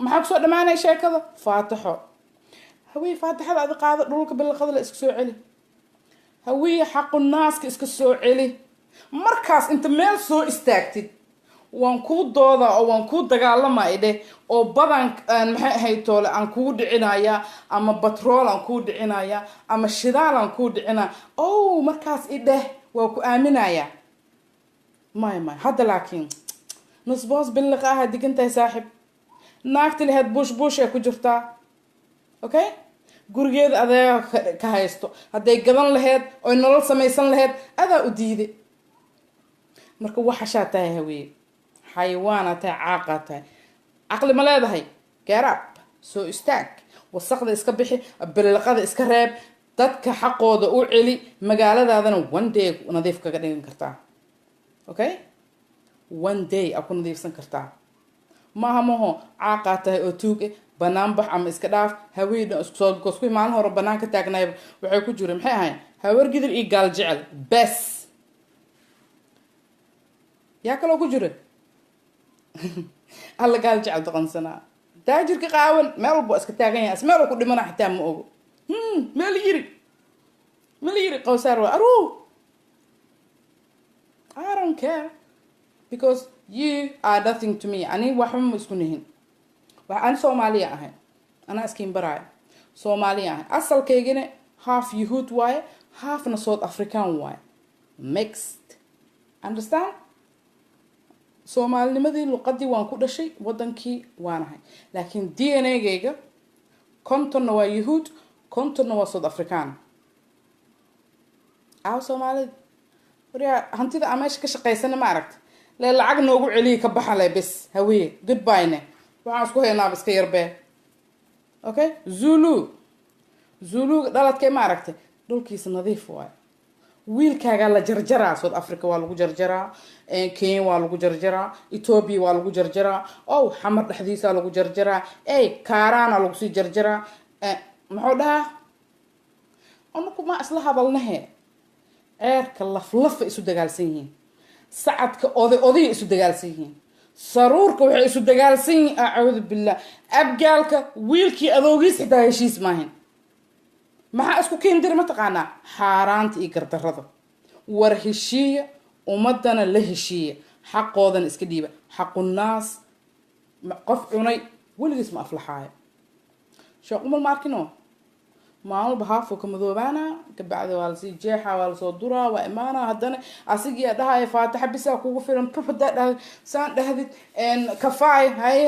maxaa soo dhamaanay sheekada faataxo هوي فاتحة هذا قاعدة دولك بالقضاء لا اسكسو علي hawiye xaqu naaska iska soo celi markaas inta meel soo istaagtid waan kuu dooda oo waan kuu dagaalamay dheh oo badan maxay ahayd toole aan kuu dhicinaya ama batrool aan kuu dhicinaya ama shidaal aan kuu dhicinaya oo markaas idheh waa ku aaminaya may hadda laakiin nusboos billiqaaha digantahay saaxib naagti lahayd bush ee ku jirtaa okay gurigeeda adeega ka haysto hadday gadan lahayd oo nolol samaysan lahayd adaa u diiday marka waxashaa tahay hawiye xayawaana tahay caaqa tahay caqli ma leedahay gaaraab soo istaag wasaqda iska bixi billiqada iska reeb dadka xaqooda u celi magaaladaadana one day nadiif kaga dhigan kartaa okay one day aa ku nadiifsan kartaa maaha maho caaqaa tahay oo tuug banaan bax ama iska dhaaf haweydha isku maalin hore banaan ka taagnayba waxay ku jireen maxay ahayn hawar gidir iyo gaal jecel bes yaa kaloo ku jira alla gaal jecel doqonsanaa taajirka qaawan meel walba iska taagan yahay meel ku dhimana xitaa ma ogo meel yiri qowsaar waa aruu I don't care because you are nothing to me ani waxba ma isku nihin waxaan Soomaaliya ahay ana iskiin baraay Soomaaliya ahay asalkaygana half Yahuud waaye halfna South African waaye mixed understand Soomaalinimadii luqadii waan ku dhashay wadankii waan ahay laakiin DNA-gayga kontonna waa Yahuud kontonna waa South African Soomaalida wariya hantida ameesha ka shaqaysana ma aragta lee lacag noogu celiya ka baxale bes hawiye goodbye ne waxaan isku haynaa iska yarbee okay Zulu dhaladkay ma aragtay dhulkiisa nadiif waay wiilkaaga la jarjaraa South Africa waa lagu jarjaraa Kenya waa lagu jarjaraa Ethiopia waa lagu jarjaraa xamar dhexdiisa lagu jarjaraa kaaraana lagu sii jarjaraa maxuu dhahaa anaku ma isla hadalnahe ceerka laflafa isu dagaalsan yihiin sacadka oday isu dagaalsan yihiin saruurka waxay isu dagaalsan yihiin a'uudu billah abgaalka wiilkii adoogiis xitaa heshiis maahin maxaa isku keendir ma taqaanaa xaaraanta iyo gardarrada war heshiiya ummadana la heshiiya xaqoodana iska dhiiba xaqunaas qof cunay weligiis ma aflaxaayo sheekh umar markino maalmo bahaafo ka madoobaana kabacdi waa la sii jeexa waa la soo duraa waa imaana haddana asigii dhahay faataxa bisa kugu filan pufada dhahay saan dhahdid kafaay hay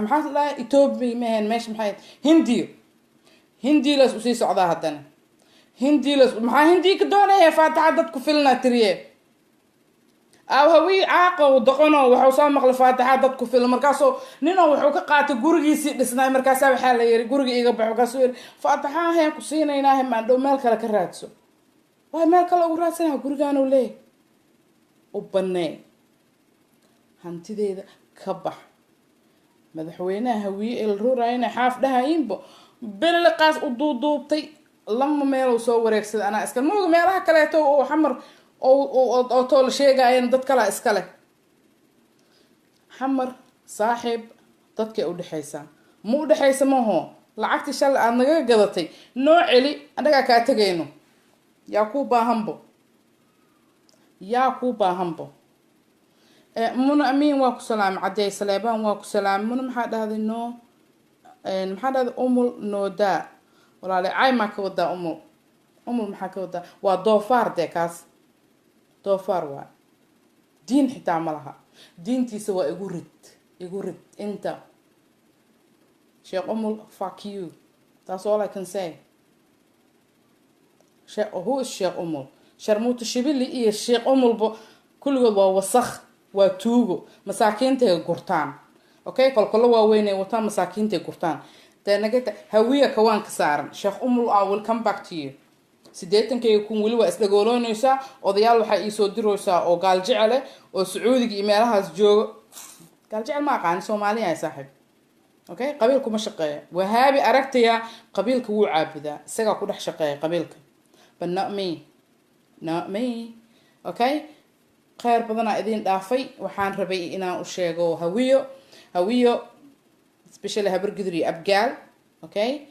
maxaa la Ethiopia mehen meesh maxay hindi las usii socdaa haddana maxaa hindi ka doonaya faataxa dad ku filna tiriye hawi caaqo doqono wuxuu soo maqlay faataxa dad ku filan markaasoo ninoo wuxuu ka qaatay gurigiisii dhisnay markaasaa waxaa la yiri guriga iga baxo markaasuu yiri faataxa ahayn ku siinaynaa maan dhow meel kale ka raadso waa meel kale ugu raadsanaa gurigaan uu leeyahay u banee hantideeda ka bax madaxweynaha hawiye el ruurayna xaaf dhahayinbo billiqaas u duuduubtay lama meel soo wareegsaday ana iska mooga meelaha kaleeto oo xamar oo tool sheegayeen dad kala iska leh xamar saaxiib dadka u dhaxaysa ma u dhaxaysa maaho lacagtii shal aad naga gadatay noo celi anaga ka tagayno yaa ku baahanbo muna amiin waa ku salaam caday saleebaan waa ku salaam muna maxaa dhahday maxaa dhahday umul nooda walaale ay ma ka wada umul maxaa ka wada waa doofaar de kaas doofaar waa diin xitaa ma laha diintiisa waa igu rid inta Sheikh Umul fuck you that's all I can say who is Sheikh Umul sharmuuta shibili iyo Sheikh Umul kulligood waa wasakh waa tuugo masaakiinta ay gurtaan okay kolkolo waa weynay wataan masaakiinta ay gurtaan tanagata hawiya kawaan ka saaran Sheikh Umul I will come back to you sideetankay kun wali waa isdagoolanaysa odayaal waxa ii soo diraysa oo gaal jecel oo Sacuudiga iyo meelahaas jooga gaal jecel ma aqaan Soomaaliya ay saaxiib okay qabiilku ma shaqeeyo wahaabi aragtaya qabiilka wuu caabudaa isaga ku dhex shaqeeya qabiilka but not me okay khayr badana idin dhaafay waxaan rabay inaan u sheego hawiyo especially habar gidri abgaal okay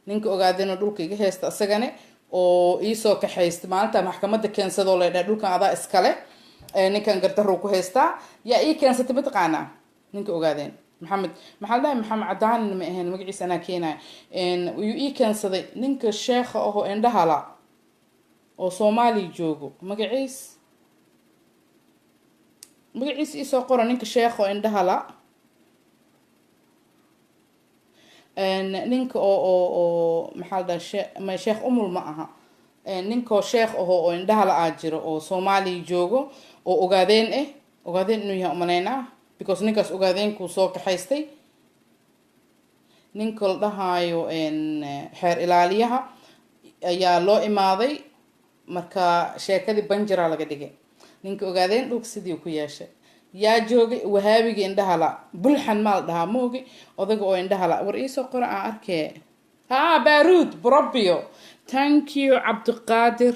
ninka ogaadeen dhulka iga heesta asagane oo iisoo kaxaysta maalinta maxkamadda keensadoo la dhahay dhulkan adaa iskale ninkan gardarrow ku haystaa yaa ii keensatay mataqaanaa ninka ogaadeen maxamed maxaa la dhahay maxamed cadaanin ma ahayn magaciisa anaa keenaya yuu ii keensaday ninka sheekha ahoo indhahala oo soomaaliya joogo magaciis iisoo qora ninka sheekha oo indhahala ninka oo maxaa la dhahay sheekh umul ma aha ninkoo sheekh ahoo oo indhahala aa jiro oo soomaaliya joogo oo ogaadeen inuu yahay umalaynaa because ninkaas ogaadeenkuu soo kaxaystay ninka la dhahaayo xeer ilaaliyaha ayaa loo imaaday marka sheekadii banjira laga dhigay ninka ogaadeen dhulka sidii ku yeeshay yaa joogay wahaabiga indhahala bulxan maa la dhahaa moogi odaga oo indhahala war iisoo qora aan arkee baaruud brobio thank you cabdiqaadir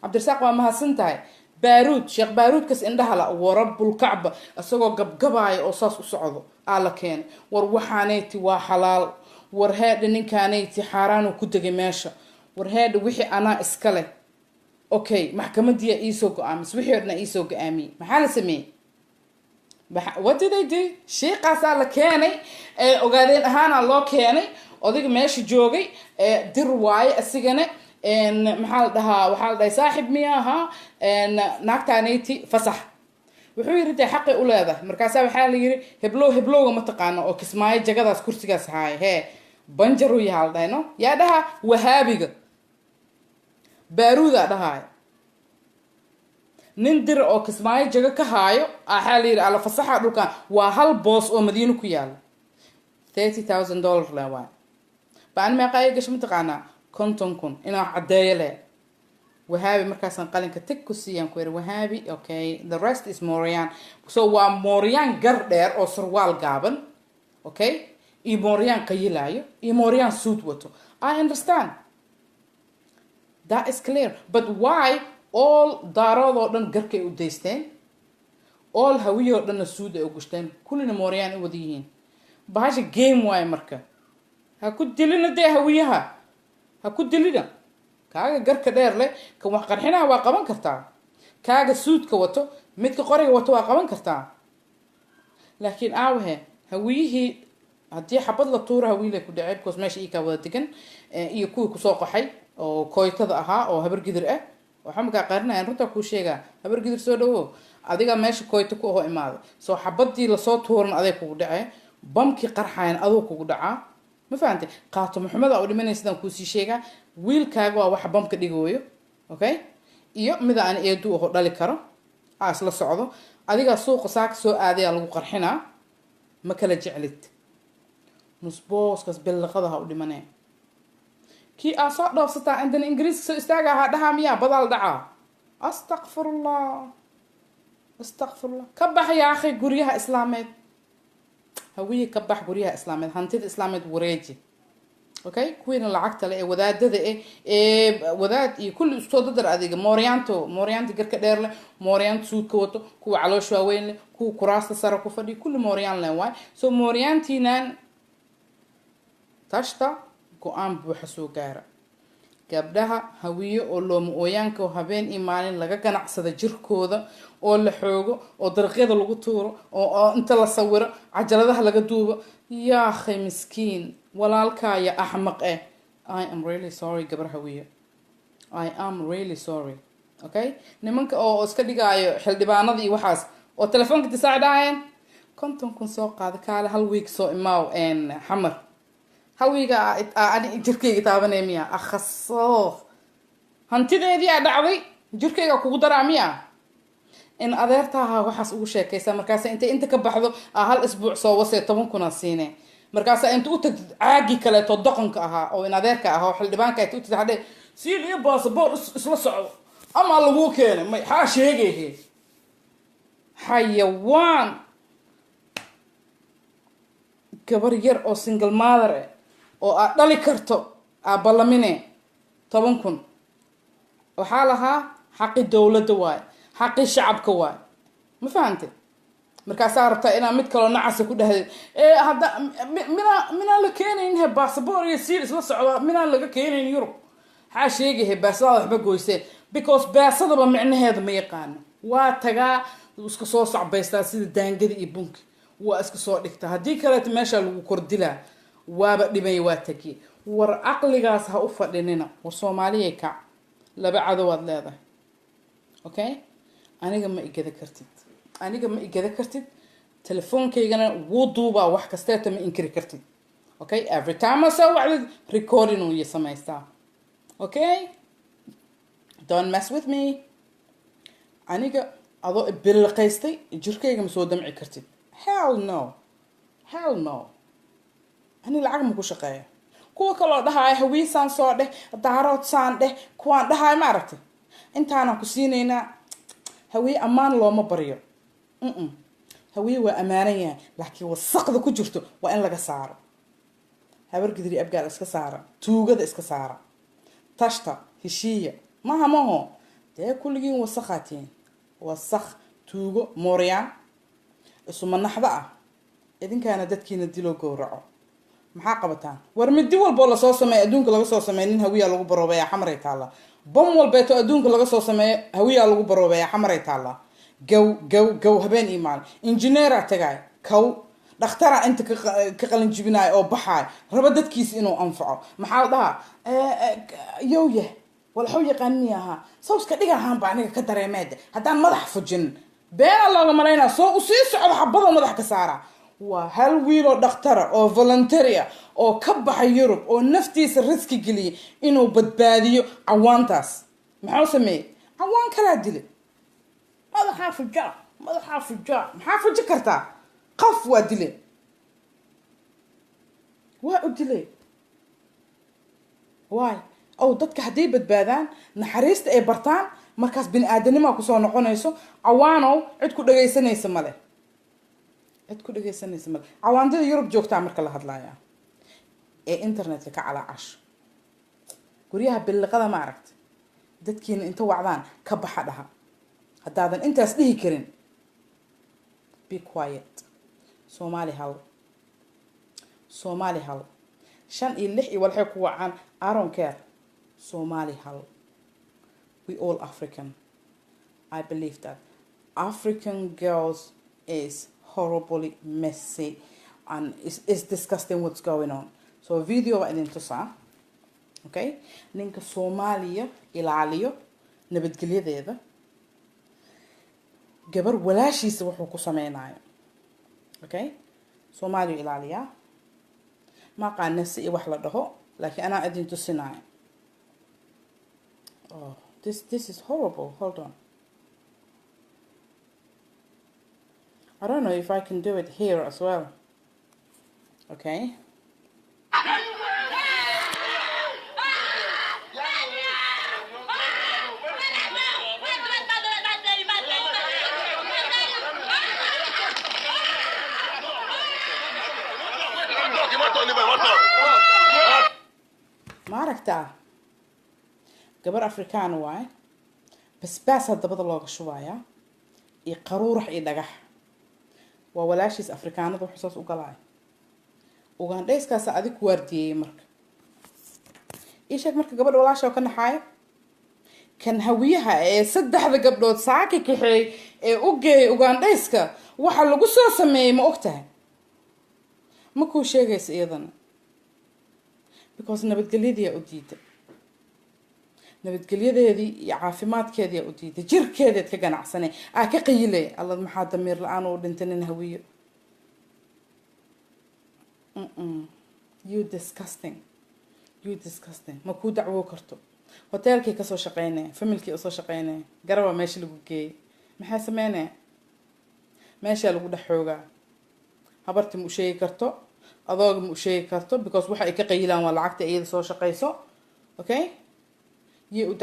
cabdirasaaq waa mahadsan tahay baaruud sheekh baaruudkas indhahala warabulkacba isagoo gabgabaaya oo saas u socdo aa la keenay war waxaaneyti waa xalaal war heedha ninkaanayti xaaraanuu ku degay meesha war heedha wixii anaa iska leh okay maxkamadiyaa iisoo go-aamis wixii o dhan iisoo go-aamiyey maxaa la sameeyey what did I do sheekaasaa la keenay ogaadeen ahaana loo keenay odayga meesha joogay dir waaye asigana maxaa la dhahaa waxaa la dhahay saaxib miya ahaa naagtaanayti fasax wuxuu yiri dee xaqay u leedahay markaasaa waxaa la yiri heblowga ma taqaano oo kismaayo jagadaas kursigaas haaya hee banjaru yahaa la dhahay no yaa dhaha wahaabiga baaruudaa dhahaaya nin dir oo kismaayo jago ka haayo waxaa la yiri alla fasaxa dhulkan waa hal boos oo madiino ku yaala $30,000 le waay baan meeqa ay gasho mataqaanaa 50,000 inaa caddeeyo leh wahaabi markaasaan qalinka tag ku siiyaan ku yiri wahaabi okay the rest is Moorian so waa Moorian gar dheer oo sarwaal gaaban okay iyo Moorian qayilaayo iyo Moorian suit wato I understand that is clear but why all daaroodoo dhan garkay u daysteen all hawiyoo dhanna suud ay u gushteen kullina Moorian ay wada yihiin bahasha game waaye marka ha ku dilina dee hawiyaha ha ku dilina kaaga garka dheer leh kan wax qarxinaha waa qaban kartaa kaaga suudka wato midka qoriga wato waa qaban kartaa laakiin aawahe hawiyihii haddii xabad la tuura hawiilay ku dhacay because meesha ii kaa wada degan iyo kuwii kusoo qaxay oo kooytada ahaa oo habar gidir ah waxaa makaa qarinayaan runtaa kuu sheegaa habar gidir soo dhawo adiga meesha kooyta ku aho imaaday soo xabadii lasoo tuuran aday kugu dhacee bamkii qarxayan aduu kugu dhacaa ma fahantay qaato maxamed oo dhimanay sidaan kuusii sheegaa wiilkaaga waa waxa bamka dhigooyo okay iyo mida aan eedu oo dhali karo isla socdo adiga suuqa saaka soo aadaya lagu qarxinaa ma kala jeclid nusbooskas billaqadaha u dhimanay kii soo dhoofsataa indan ingiriiska soo istaaga ahaa dhahaa miyaa badaal dhacaa astaqfirullah ka bax yaa akhi guryaha islaameed hawiye ka bax guryaha islaameed hantida islaameed wareeji okay kuwiina lacagta le ee wadaadada wadaad iyo kulli istoo dadar adiga mooriyaanta garka dheer leh mooriyaanta suudka wato kuwa caloosh waaweyn leh kuwa kuraasta sare ku fadhiya kulli mooriyaan leh waay soo mooriyaantiinaan tashta go-aan buuxa soo gaara gabdhaha hawiye oo looma ooyaanka oo habeen iyo maalin laga ganacsada jirkooda oo la xoogo oo dariiqyada lagu tuuro oo inta la sawiro cajaladaha laga duubo yaa akhay miskiin walaalkaaya axmaq I am really sorry gabar hawiye I am really sorry okay nimanka oo iska dhigaayo xildhibaanada iyo waxaas oo telefoonka disaacdaayeen 50,000 soo qaada kaale hal week soo imaaw xamar hawiga aan jirkeyga taabanay miya akhasoo hantideedii aa dhacday jirkeyga kugu daraa miya in adeertaaha waxaas ugu sheekaysa markaas inta ka baxdo hal isbuuc soo wasee 10,000 siine markaas inta u tagtid caagi kaleeto doqonka ahaa oo in adeerka ahaa oo xildhibaanka ay u tagtid hadee siil iyo baasaboor isla socdo ama lagu keenay may ha sheegaye xayawaan gabar yar oo single mother oo aad dhali karto aad ballamine 10,000 waxaa lahaa xaqi dowladda waay xaqi shacabka waay ma fahantay markaasaa rabtaa inaa mid kaloo nacasa ku dhahday hadda minaan la keenayn baasaboor iyo siil isla socda minaan laga keenayn Yurub maxaa sheegahay baasada waxba goysee because baasadaba micnaheeda ma yaqaano waa tagaa iska soo sacbaystaa sida daangada iyo bunki waa iska soo dhigtaa haddii kaleeto meesha lagu kordilaa waaba dhimay waa tagiye war caqligaas ha u fadhinina war soomaaliyay kac laba cadowaad leedahay okay aniga ma igada kartid telefoonkaygana wuu duubaa wax kasteeta ma inkiri kartid okay every time I soo wacdid recording uu samaystaa okay don't mess with me aniga adoo bilqaystay jirkayga ma soo damci kartid hell no ani lacag ma ku shaqeeyo kuwa kaloo dhahaay hawiisaan soo dheh daarood saan dheh kuwaan dhahaay ma aragtay intaanaan ku siinaynaa hawii ammaan looma baryo hawii waa ammaanan yahay laakiin wasaqda ku jirto waa in laga saaro habar gidri abgaal iska saara tuugada iska saara tashta heshiiya maho dee kulligiin wasaqaatiin wasaq tuugo mooryaan isu manaxda ah idinkaana dadkiina dilo gowraco maxaa qabataan war midi walbo la soo sameeyo adduunka laga soo sameeyo nin hawiya lagu baroobeeya xamaray taala bom walbeeto adduunka laga soo sameeyo hawiya lagu baroobeeya xamaray taala gow habeen iimaan engineer tagay kow dhaqtara inta ka qalin jibinaay oo baxay raba dadkiis inuu anfaco maxaa dhaha yowye walxuu yaqaani aha sawska dhigahan baa aniga ka dareemeed haddaan madax fujin been looga maleynaa soo u sii socdo xabada madax ka saara waa hal wiil oo dhaqtara oo volunteer oo ka baxay Yurub oo naftiisa riski geliyay inuu badbaadiyo cawaantaas maxaa sameeyay cawaan kala dilay madaxa fuja maxaa fuji kartaa qaf waa dilay waa u dilay waay oo dadka hadday badbaadaan naxariista ay bartaan markaas bini aadanimo ku soo noqonayso cawaanow cid ku dhageysanaysa male cawaandada Yurub joogtaa marka la hadlaaya ee internetka ka calaacash guryaha bilqada ma aragtay dadkiina inta wacdaan ka baxa dhaha haddaadan intaas dhihi karin be quiet Somali hal 5 iyo 6 iyo waxay ku wacaan I don't care Somali hal we all African I believe that African girls is horribly messy and it's disgusting what's going on so video idin tusaa okay ninka Soomaaliya ilaaliyo nabadgelyadeeda gabar walaashiisa wuxuu ku sameeynayo okay Soomaaliya ilaaliya ma qaanasi wax la dhaho laakiin ana idin tusinayo oh this is horrible hold on I don't know if I can do it here as well. Okay. ما aragtaa gabar Afrikaan waay basbaas dabada looga shubaaya iyo qaruurax iyo dhagax waa walaashiis Afrikaanada wax soo galay Ugandayskaas adig ku wardiyay marka isheeg marka gabadh walaasha ka naxay kan hawiyaha ee saddexda gabdhood saaki kaxay ee u geey Ugandayska waxa lagu soo sameeyay ma ogtahay ma ku sheegaysa iyadana because nabadgelyada u diiday nabadgelyadeedii iyo caafimaadkeedii u diiday jirkeedeed ka ganacsanay ka qiyilay allah maxaa damiir la'aan oo dhintanin hawiyo you disgusting ma ku dacwo karto hotelkii ka soo shaqeynay familkii soo shaqeynay garaba meesha lagu geeyay maxaa sameynay meesha lagu dhaxoogaa habarti mu sheegi karto adooga mu sheegi karto because waxa ay ka qiyilaan waa lacagta iyada soo shaqeyso okay yee u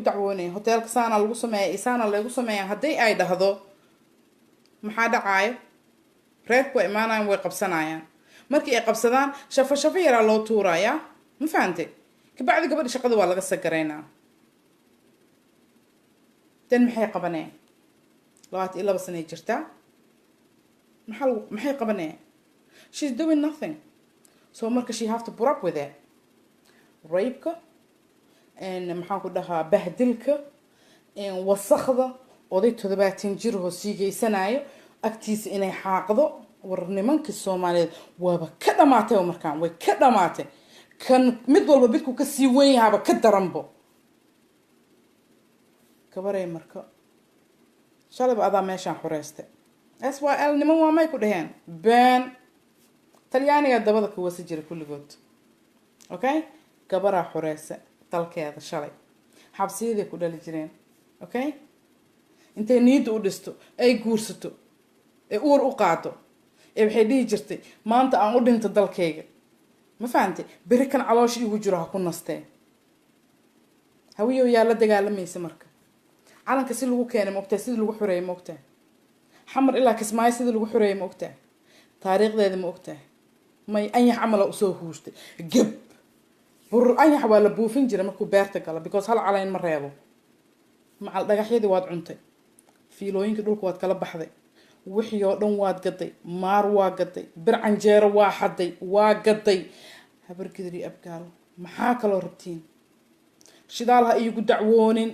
dacwoonay hotelka saana lagu sameeyay isaana lagu sameeyay haday ay dhahdo maxaa dhacaayo reerku way imaanayaan way qabsanayaan markii ay qabsadaan shafo yara loo tuuraya ma fahamtay ka bacdi gabadha shaqada waa laga sagareynaa tan maxay qabanay 22 sano jirta maxay qabanay she's doing nothing so marka she have to put up with it raybka maxaan ku dhahaa bahdilka wasakda oday 70 jir oo siigeysanayo agtiisa inay xaaqdo war nimankii Soomaaliyeed waaba ka dhamaatay markaan way ka dhamaatay kan mid walba bidku ka sii weyn yahay ka daranbo kabaray marka shalay adaa meeshaan xureystay SYL niman waa may ku dhaheen been talyaaniga dabada ku wasi jira kulligood okay gabara xureysa dalkeeda shalay xabsiyada ku dhali jireen okay intay niid u dhisto ay guursato ee uur u qaado ee waxay dhihi jirtay maanta aan u dhinto dalkayga ma fahamtay bari kan caloosh igu jiro ha ku nastee hawiyo yaa la dagaalamaysa marka calanka si lagu keenay moogtaa sida lagu xureeyay moogtaa xamar ilaa kismaayo sida lagu xureeyay moogtaa taariikhdeeda moogtaa may anyax camal u soo huustay gab bur anyax waa la buufin jiray markuu beerta gala because hal calayn ma reebo macal dhagaxyadii waad cuntay fiilooyinka dhulka waad kala baxday wixii oo dhan waad gaday maar waa gaday bir canjeero waa xaday waa gaday habar gidri abgaal maxaa kala rabtiin shidaal ha iigu dacwoonin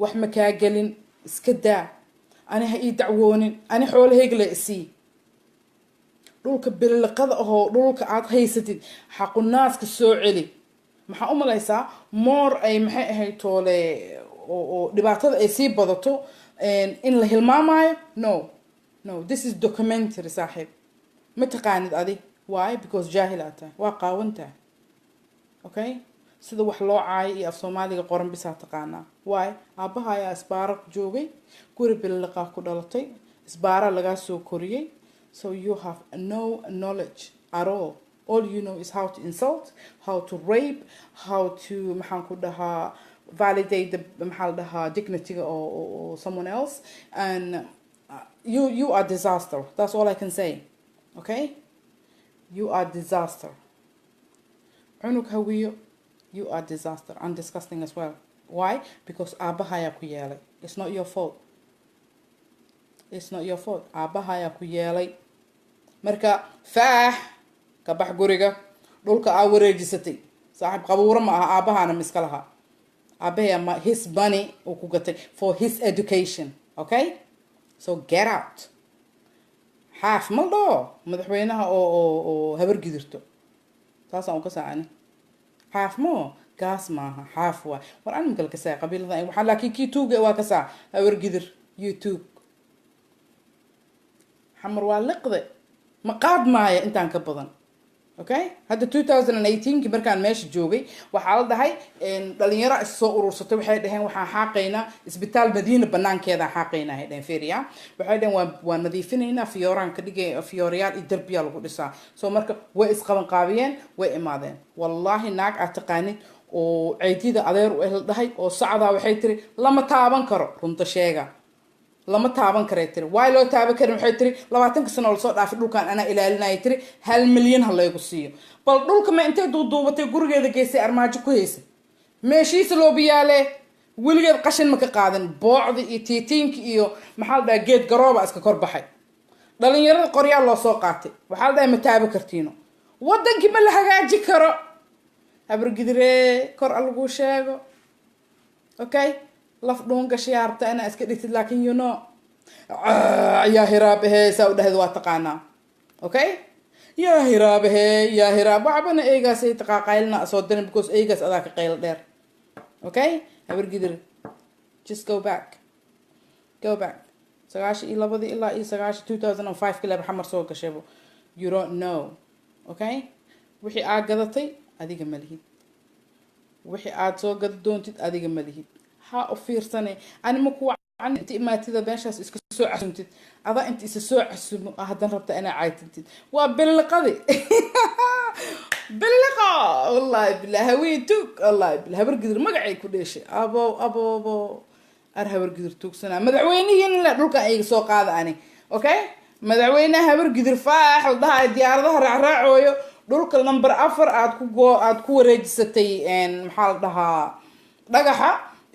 wax ma kaa gelin iska daa ani ha ii dacwoonin ani xoolahayga la isii dhulka billiqada ahoo dhulka aad haysatid xaqu naaska soo celi maxaa u malaysaa moor ay maxay ahayd toole oo dhibaatada ay sii badato in la hilmaamayo no this is documentary saaxiib ma taqaanid adi why because jaahil aad tahay waa qaawantahay okay sida wax loo caayo iyo af Soomaaliga qoran bisaa taqaanaa why aabaha ayaa isbaara joogay guri billiqa ku dhalatay isbaara laga soo koriyay so you have no knowledge at all you know is how to insult, how to rape, how to maxaan ku dhahaa validate the maxaa dhahaa dignity or someone else and you are disaster. That's all I can say. Okay? You are disaster. Cunug hawiyo, you are disaster and disgusting as well. Why? Because aabahaya ku yeelay. It's not your fault. It's not your fault. Aabahaya ku yeelay. Marka faax ka bax guriga dhulka aa wareejisatay saaxiib qabuura ma aha aabahana miska laha aabahaya ma his money oo ku gatay for his education. Okay? So get out. Xaaf maldo madaxweynaha oo habar gidirto taas aan ka saacani xaaf mo gaas maaha xaaf waa war aan kala ka saa qabiilada waxa laakiin kii tuuga waa ka saa habar gidir YouTube xamar waa liqday ma qaad maaya intaan ka badan okay hadda 2018 markaan meesha joogay waxa la dhahay dhalinyaro is soo urursatay waxay dhaheen waxaan xaqeynaa isbitaal Madiina banaankeeda xaqeynaa ay dhaheen Feria waxay dhaheen waa nadiifinayna fiyoran ka dhigay fiyorayaal iyo darbiya lagu dhisaa soo marka way isqaban qaabiyeen way imaadeen wallahi naag aad taqaanid oo ciidida adeer u ehl dhahay oo sacada waxay tiri lama taaban karo runta sheega lama taaban karay tiri way loo taaban karin waxay tiri 20 sano oo soo dhaafay dhulkan ana ilaalinay tiri 1 milyan ha leeyahay siiyo bal dhulka ma intee duuduubatay gurigeeda geysay armaajo ku heysay meeshiisa loo biyaale wiligeed qashin ma ka qaadan boocdi iyo tiitiinki iyo maxaa la geed garooba iska kor baxay dhalinyarada qoryaal loo soo qaatay waxa la dhahay ma taaban kartiino wadankii ma la hagaaji karo habar gidire kor algu sheego okay laf doon gashiyaarta ana iska dhigtid laakiin you know ya hiraab saa u dhahdo waa taqaana okay ya hiraab waxbana eegaas ay taqaaqaylna soo dirin because eegaas adaa ka qayl dheer okay habar gidir just go back sagaashi ilaa 2005 kila xamar soo gashabo you don't know okay wixii aad gadatay adiga ma lihid wixii aad soo gad doontid adiga ma lihid ha u fiirsanay anima ku wacan inta imaatida beeshaas iska soo casuntid ada inta isa soo casumo hadan rabta inaa caaytintid waa bilqadi bilqa wallahi billahi hawiituk wallahi billahi habar gidir magacay ku dheeshay abo ar habar gidir tuugsana madaxweynihiin la dhulka ay soo qaada ani okay madaxweynaha habar gidir faax wadaha diyaaradaha raacraacoyo dhulka number 4 aad ku wareejisatay maxaa la dhahaa dhagaxa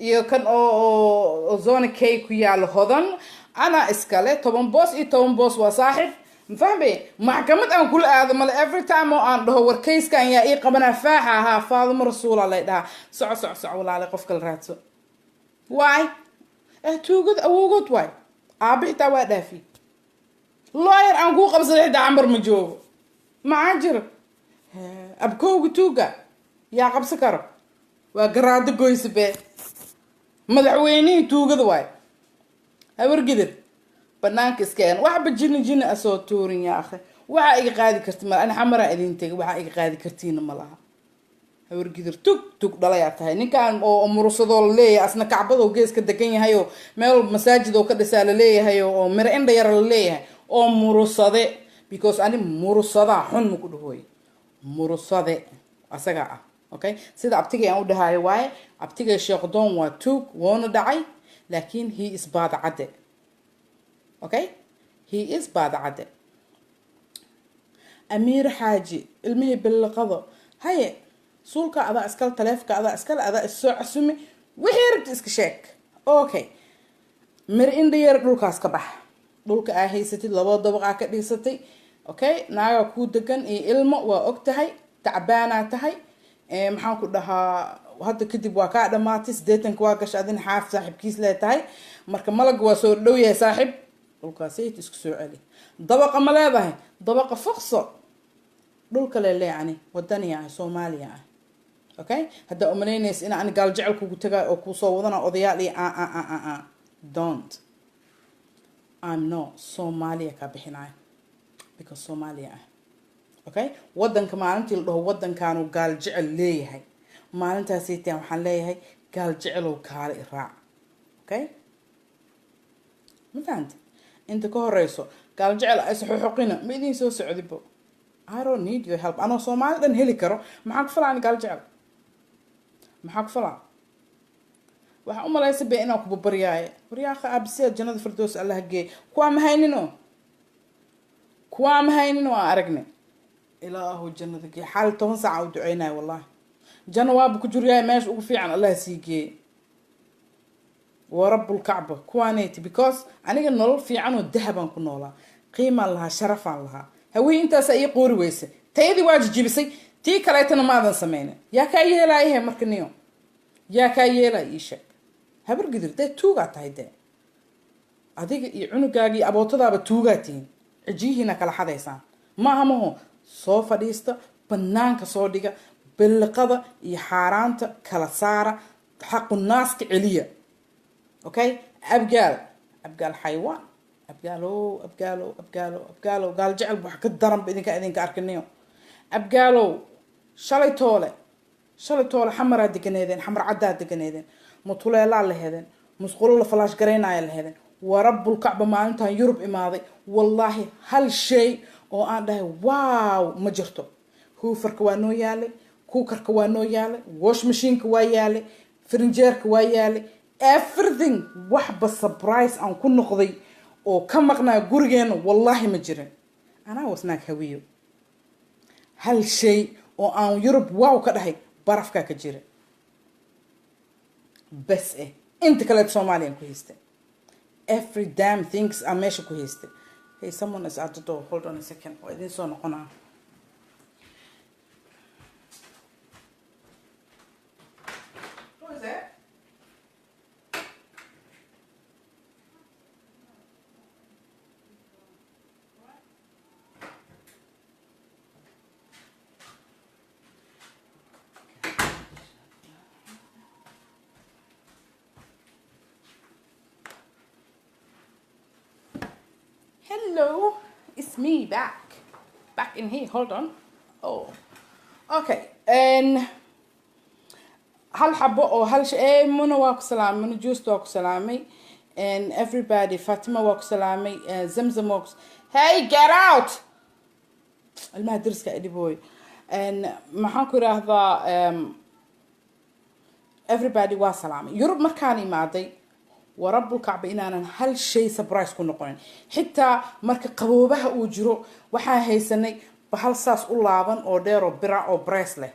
iyo kan oo zone K ku yaal hodan ana iskale 10 boos iyo 10 boos waa saaxib مفهمي محكمة أنا كل هذا مال every time وأنا ده هو case كان يا إيه قبنا فاحة ها فاضل رسول الله ده سع ولا على قف كل راتو why توجد أو وجود why أبي توا ده في lawyer أنا قو قبض ده عمر مجوب معجر أبكو توجا يا قبض كرب وقراد قويس به مدعويني توجد why هور قدر بنانك إسكان واحد بتجيني أسود تورين يا أخي واحد قاعد كرتين أنا حمرة إذن تيجي واحد قاعد كرتين ملاها هور قدر توك ضليعتها إن كان مرصدول ليه أصلا كعبده وجيس كدكين هيو مال مساجد وكذا سال ليه هيو مرئين ديار ليه أو مرصدة because أنا مرصدة حن مكده هوي مرصدة أسقع أوكي سيدا أبتيجي أود هاي واي أبتيجي الشيخدون وتوك وانا داعي لكن he is بعد عدد أوكي he is بعد عدد أمير حاجي المهي بالقضاء هاي سولك أذا أسكال تلافك أذا السوع سمي وحيرت إسكشاك أوكي مرئين ديار دولك أسكبح دولك هيستي لبا دبقا كديستي أوكي ناغا كودكن إي إلمو وأكتهي تعبانا تهي maxaan ku dhahaa hadda kadib waa ka dhamaatay 80 waa gashay adin xaaf saaxiibkiis leedahay marka malag waa soo dhow yahay saaxiib dhulkaasay isku soo celi dabaqa ma leedahay dabaqa faqso dhulka leeyahay wadaniga Soomaaliya okay hadda umaleynaysa in aan gaal jecel kugu tagay oo ku soo wadana odayaal don't I'm not Somalia ka bixinay because Somalia okay wadanka maalintii la dhaho wadankaanu gaal jecel leeyahay maalintaas ay taan waxaan leeyahay gaal jecel oo kaale raac okay ma fahanti inta ka horeyso gaal jecel ay saxuuqina ma idin soo socdibo I don't need your help ana Soomaali dan heli karo maxaa ku falaan gaal jecel maxaa ku falaan waxa u malaysay baa inaan ku baryaay waryaqa absiya jannada firdaws Allah geey kuwa ma haynino aragnay إلهه الجنة كي حال تونسع ودعينا والله جنة واب كجوريا ماش وفي عن الله سيجي ورب الكعبة كوانيتي because أنا قلنا في عنه الذهب أنكون نولا قيمة لها شرف لها هوي أنت سيقول ويسه تيدي واجد جيبسي تي كلايتنا ماذا سمينا يا كاي لا إيه مركنيو يا كاي لا إيشك هبر قدر ده توقع تهيدا أديك عنقاقي أبو تضا بتوقعتين عجيه هنا كلا حدا يسان ما همه soo fadhiista banaanka soo dhiga bilqada iyo xaaraanta kala saara xaq naaska celiya okay abgaal xayawaan abgaalo gaal jecel wax ka daran idinka arkanayo abgaalo shalay toole xamar deganeedeen xamar cadda deganeedeen mutuleela laheedeen musqulo la flash gareynaya laheedeen warabbul kacba maalintan Yurub imaaday wallahi hal shay oo aan dhahay wow ma jirto hoofarka waa noo yaale cookerka waa noo yaale wash machine ka waa yaale frinjeerka waa yaale everything wax ba surprise aan ku noqday oo ka maqnaa gurigeena wallahi ma jirin ana wasnaak hawiyo hal shay oo aan Yurub wow ka dhahay barafka ka jira bas inta kale Soomaaliyan ku haystay every damn things aan meesha ku haystay. Hey, someone is at the door. Hold on a second. Why this one on? Who is that? Hello, it's me back in here. Hold on. Oh, okay. And hal حبة أو هل شيء منو واقع سلام منو جوست واقع سلامي and everybody Fatima واقع سلامي زمزم واقع. Hey, get out! المهدرس كأدي boy and محاكو هذا everybody واقع سلامي. يوروب مكاني ماضي. ورب الكعبة إن أنا هل شيء سبرايز كنا قلنا حتى مرك قبوبها وجرو وحا هيسني بحال ساس أولابن أو ديرو برا أو بريسله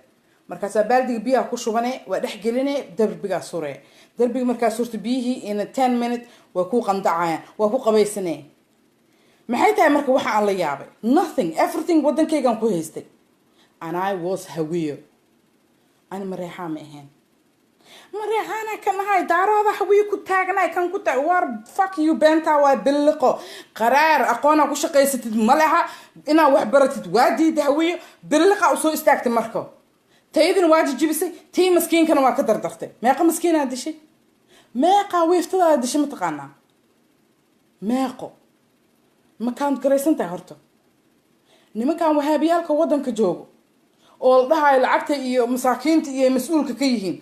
مركز بالدي بيها كشوفني ودح جلني درب بيها سورة درب مركز صورت بيه in 10 minutes وكو قندعان وكو قبيسني maxay tahay marka waxa aan la yaabay nothing everything wadankaygan ku haystay and I was hawiyo ani mareexaa ma ahayn mareexaana kan ahay daarooda hawiyo ku taagnay kan ku taag war fuck you benta waa billiqo qaraar aqoona ku shaqaysatid malaha inaa wax baratid waa diida hawiyo billiqa u soo istaagtay marka taydin waa jibisay tii maskiinkana waa ka dardartay meeqa maskiinaa dishay meeqa weeftada dishay mataqaanaa meeqo ma kaan garaysan tahay horta nimankan wahaabiyaalka wadanka joogo oo la dhahayo lacagta iyo masaakiinta iyo mas-uulka ka yihiin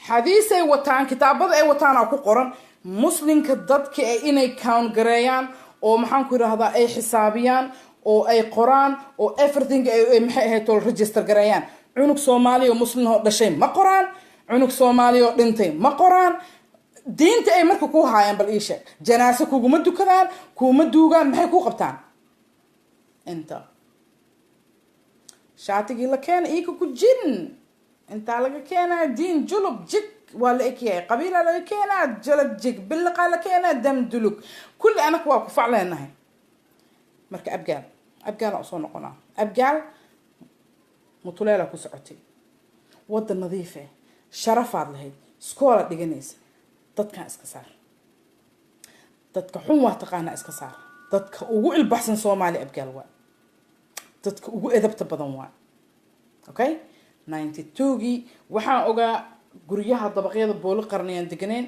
xadiisay wataan kitaabada ay wataan ku qoran muslimka dadka inay count gareeyaan oo maxaan ku yiraahdaa ay xisaabiyaan oo ay qoraan oo everything ay maxay ahayd oo register gareeyaan cunug Soomaali oo muslim oo dhashay ma qoraan cunug Soomaali oo dhintay ma qoraan diinta ay marka ku haayaan bal iisha janaasa kuguma dukadaan kuma duugaan maxay ku qabtaan inta shaatigii la keenay iika ku jin inta laga keenay diin julub jig wala ekiyay qabiila laga keenay jalad jig bilqa la keenay dam duluk kulli anaka waa ku facleenahay marka abgaal soo noqonaa abgaal mutuleela ku socotay wada nadiif ah sharafaad lahayd iskoola dhiganaysa dadka iska saar dadka xun waa taqaana iska saar dadka ugu ilbaxsan Soomaali abgaal waa dadka ugu edabta badan waa okay 92gii waxaan ogaa guryaha dabaqyada booli qarniyaan deganeen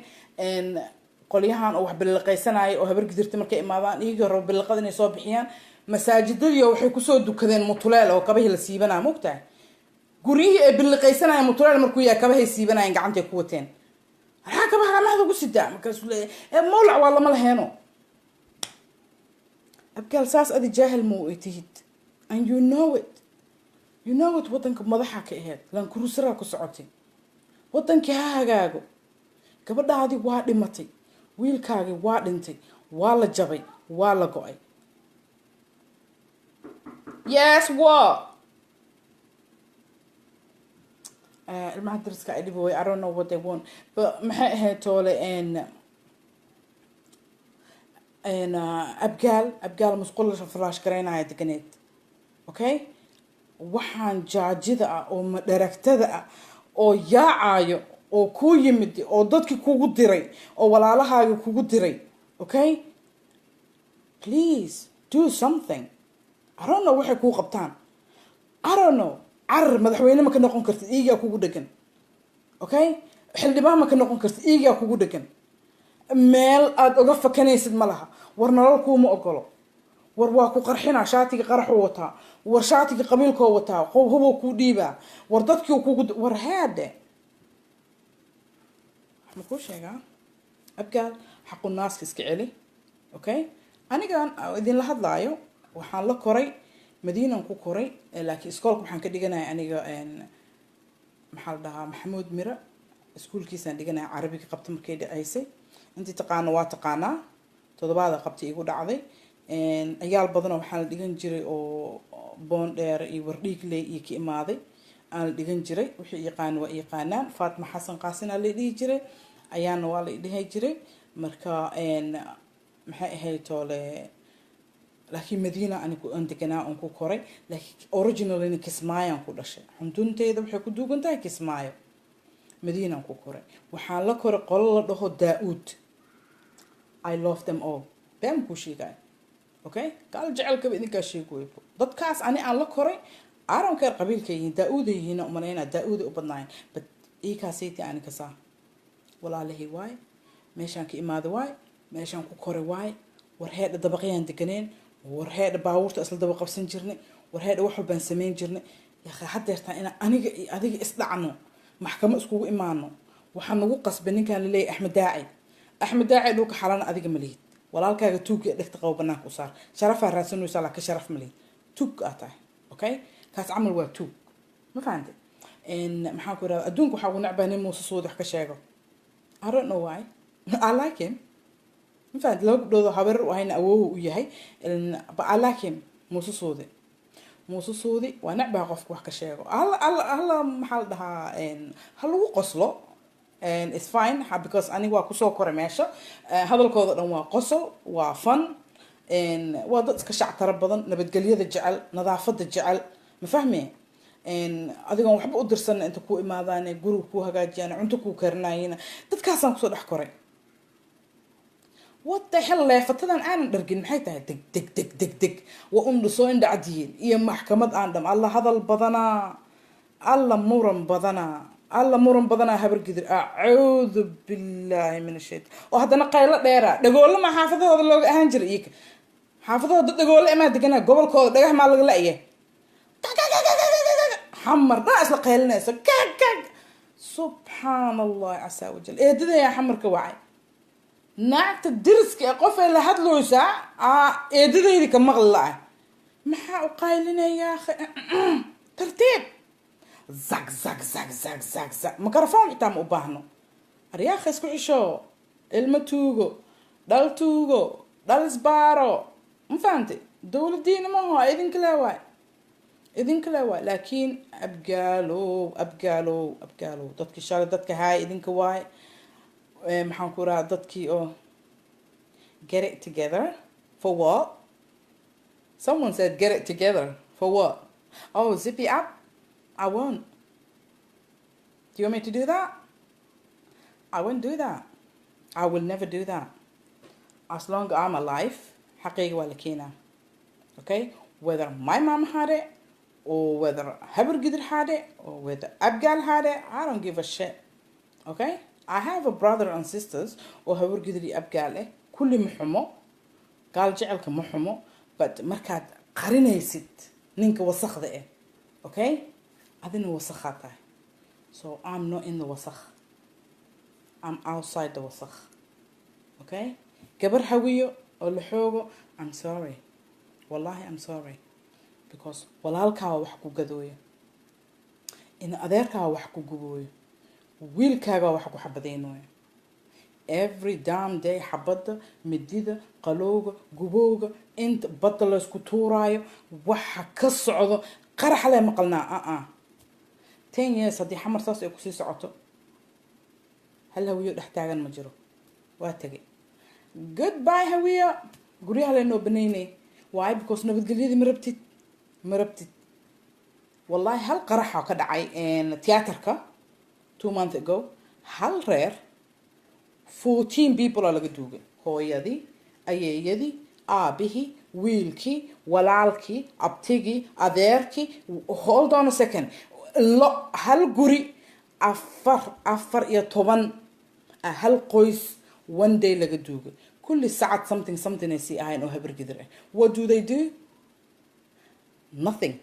qolyahan oo wax bilaqaysanay oo habar gidirta markay imaadaan iyaga roob bilaqad inay soo bixiyaan masaajidada waxay ku soo dukadeen mutuleel oo kabahi la siibanaa moogtaa guriyihii ay bilaqaysanay mutuleel markuu yahay kabahi siibanayeen gacanta ku wateen waxa kabaha mahad ugu sidaa markaas leeyahay mawlac wala ma laheeno abgaal saas adi jaahil muu itihid and you know it wadanka madaxa ka ahayd lan kurusara ku socotay wadanka ha hagaago gabadhaadi waa dhimatay wiilkaagi waa dhintay waa la jabay waa la go'ay yes what ilmaha dariska ay dhibay I don't know what they want but maxay ahayd toole abgaal musqul flash gareynaya deganeed okay waxaan jaajida ah oo madaragtada ah oo yaacayo oo ku yimid oo dadkii kugu diray oo walaalahaaga kugu diray okay please do something I don't know waxay ku qabtaan I don't know madaxweyne ma ka noqon kartid iiga kugu dhagan okay xildhibaan ma ka noqon kartid iiga kugu dhagan meel aad uga fakanaysid malaha war nolol kuma ogolo war waa ku qarxina shaatiga qarax wataa war shaatiga qabiilka wataa hubo ku dhiiba war dadkii kugu war haade ma ku sheega abgaal xaqu naaska iska celi okay anigan idin la hadlaayo waxaan la koray madiinaan ku koray laakiin iskoolka waxaan ka dhiganahay aniga maxaa la dhahaa maxamuud mira iskuulkiisaan dhiganahay carabiga qabta markay dhacaysay intii taqaano waa taqaanaa toddobaada qabtay igu dhacday ayaal badan waxaan la dhigan jiray oo boon dheer iyo wardhiigley iyo ka imaaday aan la dhigan jiray wixii yaqaan waa yaqaanaan Faatma Xasan Qaasin la dhihi jiray ayaana waa la dhihi jiray marka maxay ahayd toole laakiin Madiina anigu aan deganaa aan ku koray laakiin originally Kismaayo ku dhashay xundunteeda waxay ku duugan tahay Kismaayo Madiina ku koray waxaan la koray qol la dhaho Daa'uud I love them all bam ku sheegay okay qaal jecelka idinka sheegoy dadkaas ani aan la koray I don't care qabiilka yihiin Daa'uud yihiin oo malayna Daa'uud u badnaayn but iikaasaytii aan ka saa walaalahi waay meeshaan ka imaado waay meeshaan ku koray waay war heed dabaqayaan deganeen war heed baawurta isla daba qabsan jirnay war heed wax walbaan sameyn jirnay yaqa hadeerta ina aniga iyo adiga isdhacno maxkamad iskugu imaano waxaan ugu qasbay ninkan la leeyahay Axmed Daaci dhulka xalan adiga malihid walaalkaaga tuuga dhigta qabo banaanka u saar sharafa raasanaysa la ka sharaf malihid tuug ataa okay kaas amal waa tuug ma fahanti maxaa ku raad adduunku waxa uu nacbaanay Muuse Suud wax ka sheego I don't know why I like him ma fahanti loo gudoodo habar u hayna awoow u yahay but I like him Muuse Suudi waa nacbaa qofku wax ka sheego alla maxaa la dhahaa hal lagu qoslo and it's fine because ani waa ku soo koray meesha hadalkooda dhan waa qosol waa fun waa dad iska shactara badan nabadgelyada jecel nadaafada jecel ma fahmi adigoon waxba u dirsan inta ku imaadaan guriga ku hagaajiyaan cunto ku karinaayeen dadkaasaan kusoo dhex koray what the hell leefatadan aanan dhargin maxay tahay deg deg deg deg deg waa soo indhacdiyin iyo maxkamad aan dham alla hadal badanaa alla muran badanaa habar gidir acuudu billaahi min ashaytaan oo haddana qaylo dheera dhagoolo ma xaafadahooda looga ahaan jiray iyo xaafadahooda dhagoolo imaa deganaa gobolkooda dhagax maa laga la-iya xamar dhaa isla qaylinaysa gag subxaan allahi casaa wajal eedadayaa xamarka wacay naagta diriska ee qofay la hadlooysaa eedadaydi ka maqli la-ah maxaa u qaylinayaa tartiib zag zag zag zag zag zag mikrofon xitaa ma u baahno aryaakha isku xisho ilmo tuugo dhal isbaaro ma fahantay dowladiina maaho idinka le waay laakiin abgaalow dadkii shalay dadka haay idinka waay maxaan ku rahaa dadkii oo get it together for what someone said get it together for what oh zip it up I won't do you want me to do that I won't do that I will never do that as long as I'm alive حقيقة ولا كينا okay whether my mom had it or whether Haber Gider had it or whether Abgal had it I don't give a shit okay I have a brother and sisters oo habar gidri abgaale kulli muxumo qaal jecelka muxumo but markaad qarinaysid ninka wasakhda ah okay adina wasakhata so I'm not in the wasakh I'm outside the wasakh okay gabar hawiyo oo la xoogo I'm sorry wallahi I'm sorry because walaalkaa wax ku gadooyo in adeerkaa wax ku gubooyo wiilkaaga wax ku xabadeynayo every damn day xabada midida qalowga gubowga inta badda la isku tuuraayo waxa ka socdo qarax leh maqalnaa 10 years haddii xamar saas ay kusii socoto hal hawiyo dhex taagan ma jiro waa tagay goodbye hawiyo guryaha laynoo banaynay why because nabadgelyadii ma rabtid wallahi hal qaraxa ka dhacay tiyaatarka 2 months ago hal reer 14 people oo laga duugay hooyadii ayeeyadii aabihii wiilkii walaalkii abtigii adeerkii hold on a second hal guri afar iyo toban hal qoys one day laga duugay kulli saacad something ay sii ahayn oo habar gidir ah what do they do nothing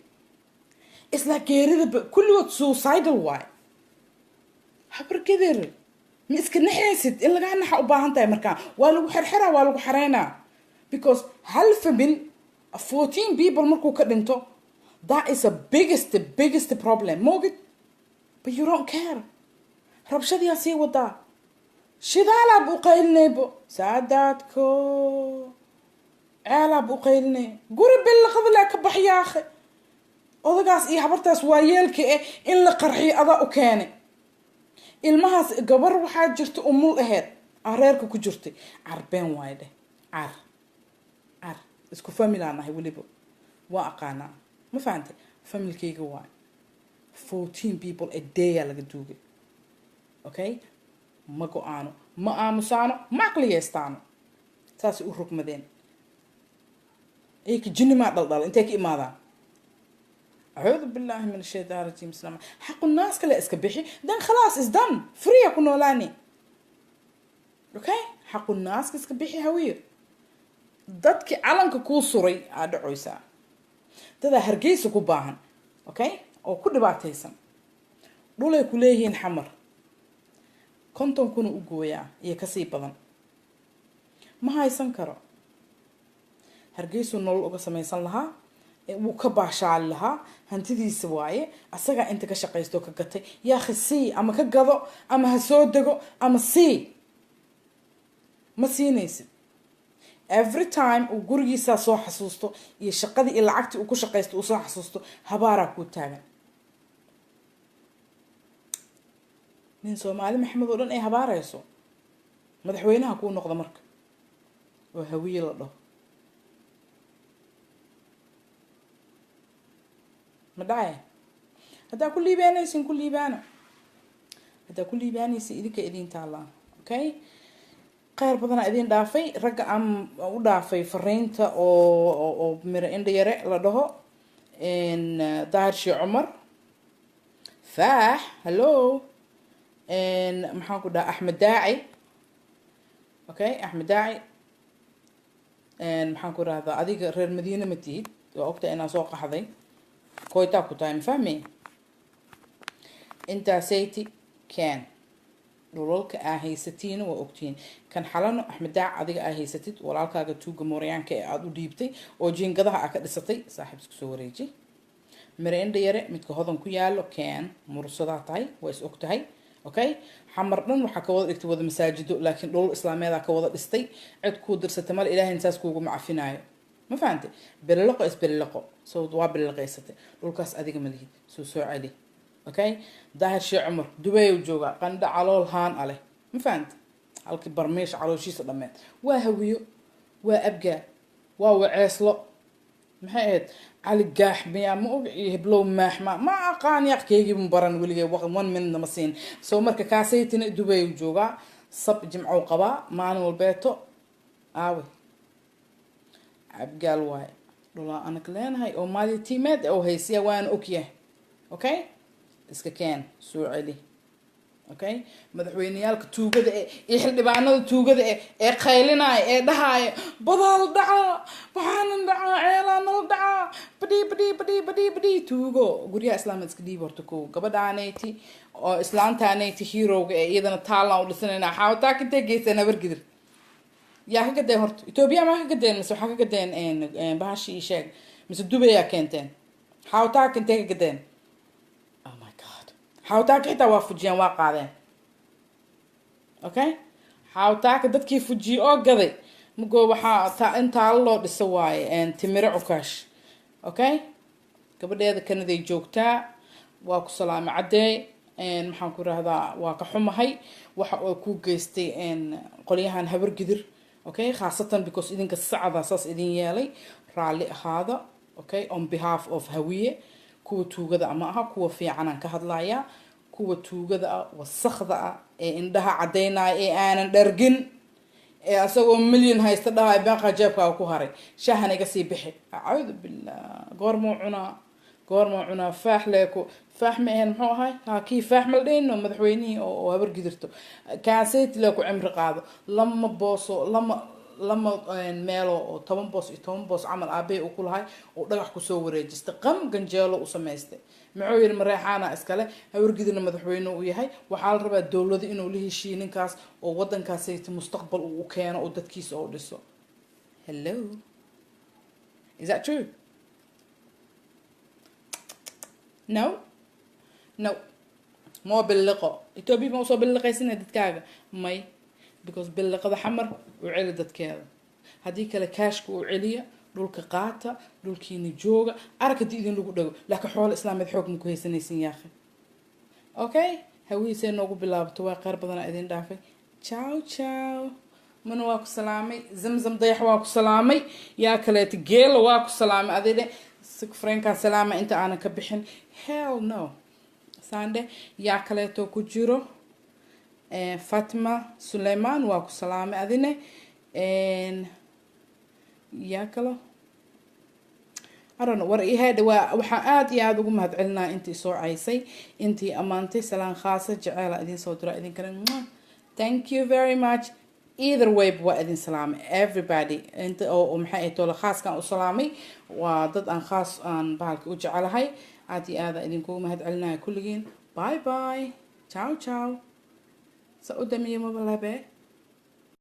it's like geerida kulligood suicidal way habar gidir ma iska naxaysid in laga naxa u baahan tahay markaa waa lagu xirxiraa waa lagu xareynaa because hal family 14 people markuu ka dhinto that is the biggest problem mogid but you don't care rabshadiyaa sii wadaa shidaalaa buu qaylinaybo saadaadko ceelaa buu qaylinay guri billaqadalaa ka baxya akhi odagaas iyo habartaas waa yeelka in la qarxiyo adaa u keenay ilmahaas gabar waxaa jirta umul aheyd reerka ku jirtay carbeen waay dheh car isku family aan ahay weliba waa aqaanaa ma fahantay familkayga waay 14 people a day aa laga duugay okay ma go-aano ma aamusaano ma aqliyeystaano saasay u rogmadeen ayka jinni maa dhaldhal intay ka imaadaan أعوذ بالله من الشيطان الرجيم سلام حق الناس كلا إسكبيحي دان خلاص is done free أكون ولاني أوكي حق الناس إسكبيحي هوية ضدك علنك كو صوري عاد عيسى تدا هرجيس كوباهن أوكي أو كل بعض تيسن دولا كليهين حمر كنتم كونوا أقوياء يكسي بدن ما هاي سنكرة هرجيس النول أقسم يسن لها wuu ka baashaal lahaa hantidiisa waaye asagaa inta ka shaqaysto ka gatay yaa akhi sii ama ka gado ama ha soo dego ama sii ma siinaysid every time uu gurigiisaa soo xasuusto iyo shaqadii iyo lacagtii uu ku shaqaysto uu soo xasuusto habaaraa kuu taagan nin soomaali maxamed oo dhan ay habaarayso madaxweynaha kuu noqda marka oo hawiye la dhaho ma dhacay haddaa ku liibaanaysin ku liibaana haddaa ku liibaanaysa idinka idin taallaa okay khayr badanaa idin dhaafay ragga aan u dhaafay fariinta oo miro indha yare la dhaho daahir shii cumar faax hello maxaan ku dhaha axmed daaci okay axmed daaci maxaan ku rahdaa adiga reer madiine ma tihid waa ogtahay inaan soo qaxday koytaa ku tahay ma fahmi intaasayty can dhulalka aa haysatiina waa ogtihiin kan xalano axmed daac adiga aa haysatid walaalkaaga tuuga mooryaanka ee aada u dhiibtay oo jiingadaha aa ka dhisatay saaxiib isku soo wareeji miro indha yare midka hodan ku yaalo can mursadaa tahay waa is og tahay okay xamar dhan waxaa ka wada dhigtay wada masaajido laakiin dhulal islaameeda ka wada dhistay cid kuu dirsatay mal ilaahay intaas kuuguma cafinaayo ma fahantay belilaqo isbelilaqo soo waa belilaqaysatay dhulkaas adiga ma lihid soo celi okay daahir shii cumar dubay uu joogaa qandha calool haan aleh ma fahantay halkii barmeesh calooshiisa dhammeed waa hawiyo waa abgaa waa waceeslo maxay ahayd cali gaax miyaa ma og iyo heblow maax ma aqaan yaqkeygii ma baran weligay one minute ma siin soo marka kaasaytina dubay uu joogaa sab jimcow qabaa maalin walbeeto aawe abgaal waaye dhulaa anag leenahay oo maali tiimeed oo haysiya waana ogyahay okay iska keen soo celi okay madaxweyneyaalka tuugada iyo xildhibaanada tuugada ee qaylinaya ee dhahaya badaal dhacaa waxaanan dhacaa ceelaa nala dhacaa badi tuugo guryaha islaamad iska dhiib horta kow gabadhaanayti oo islaantaanayti heroga ee iyadana taalan u dhisanayna xaawataa kintee geystaan habargidir yaa ka gadeen horta etoobiya maa ka gadeen mise waxaa ka gadeen bahashi ii sheeg mise dubayaa keenteen xaawataa kintee ka gadeen xaawtaaka xitaa waa fujiyeen waa qaadeen okay xaawtaaka dadkii fujiye oo gaday magoo waxaa in taalo loo dhiso waaye timiro cukaash okay gabadheeda kanaday joogtaa waa ku salaamo cadeey maxaan ku rahdaa waa ka xumahay waxa oo ku geystay qolyahan habargidir okay khaasatan because idinka sacada saas idin yeelay raalli ahaada okay on behalf of hawiye kuwa tuugada ama aha kuwa fiicanaan ka hadlayaa kuwa tuugada ah wasakda ah ee indhaha cadaynaya ee aanan dhargin ee asagoo milyan haysta dhahay baaqa jeebkaa ku haray shaahan iga sii bixi acuudu billah goorma cunaa faax leeko faax ma ahayn muxuu ahay kii faax mal dhayno madaxweynihii oo habar gidirto kaasayt leeku cimri qaado lama booso lama meelo oo 10 boos iyo 10 boos camal aabay u kulahay oo dhagax ku soo wareejistay qam ganjeelo u sameystay muxuu yiri mareexaana iskale hawargidina madaxweyne uu yahay waxa la rabaa dawladda inuu la heshiiyo ninkaas oo wadankaas ay mustaqbal u keeno oo dadkiisa oo dhiso hello is that true no mo billiqo Ethiopia ma soo billiqaysanay dadkaaga may because billiqada xamar u celi dadkeeda hadii kale kaashku u celiya dhulka qaata dhulkiina jooga arkadi idin lagu dhago laakiin xoolo islaameed xoog ma ku haysanaysan yaaqay okay hawiisay noogu bilaabto waa qaar badan idin dhaafay ciao mana waa ku salaamay zamzam dayax waa ku salaamay yaa kaleeta geela waa ku salaamay adile sig franka salaama inta aanan ka bixin hell no sande yaa kaleeto ku jiro Fatima Suleiman waa ku salaamay adine yaa kalo arano war ihada waxa aad iyo aad ugu mahadcelinaa intii soo caysay intii amaantay salaan khaasa jacayl idin soo dira idin kale thank you very much either way waa idin salaamay everybody inta oo maxay ay tolo khaaskan u salaamay waa dad aan khaas aan bahalka u jecelahay aad iyo aad idin kugu mahadcelinaa kulligiin bye ciao sa u damiyo ma balabe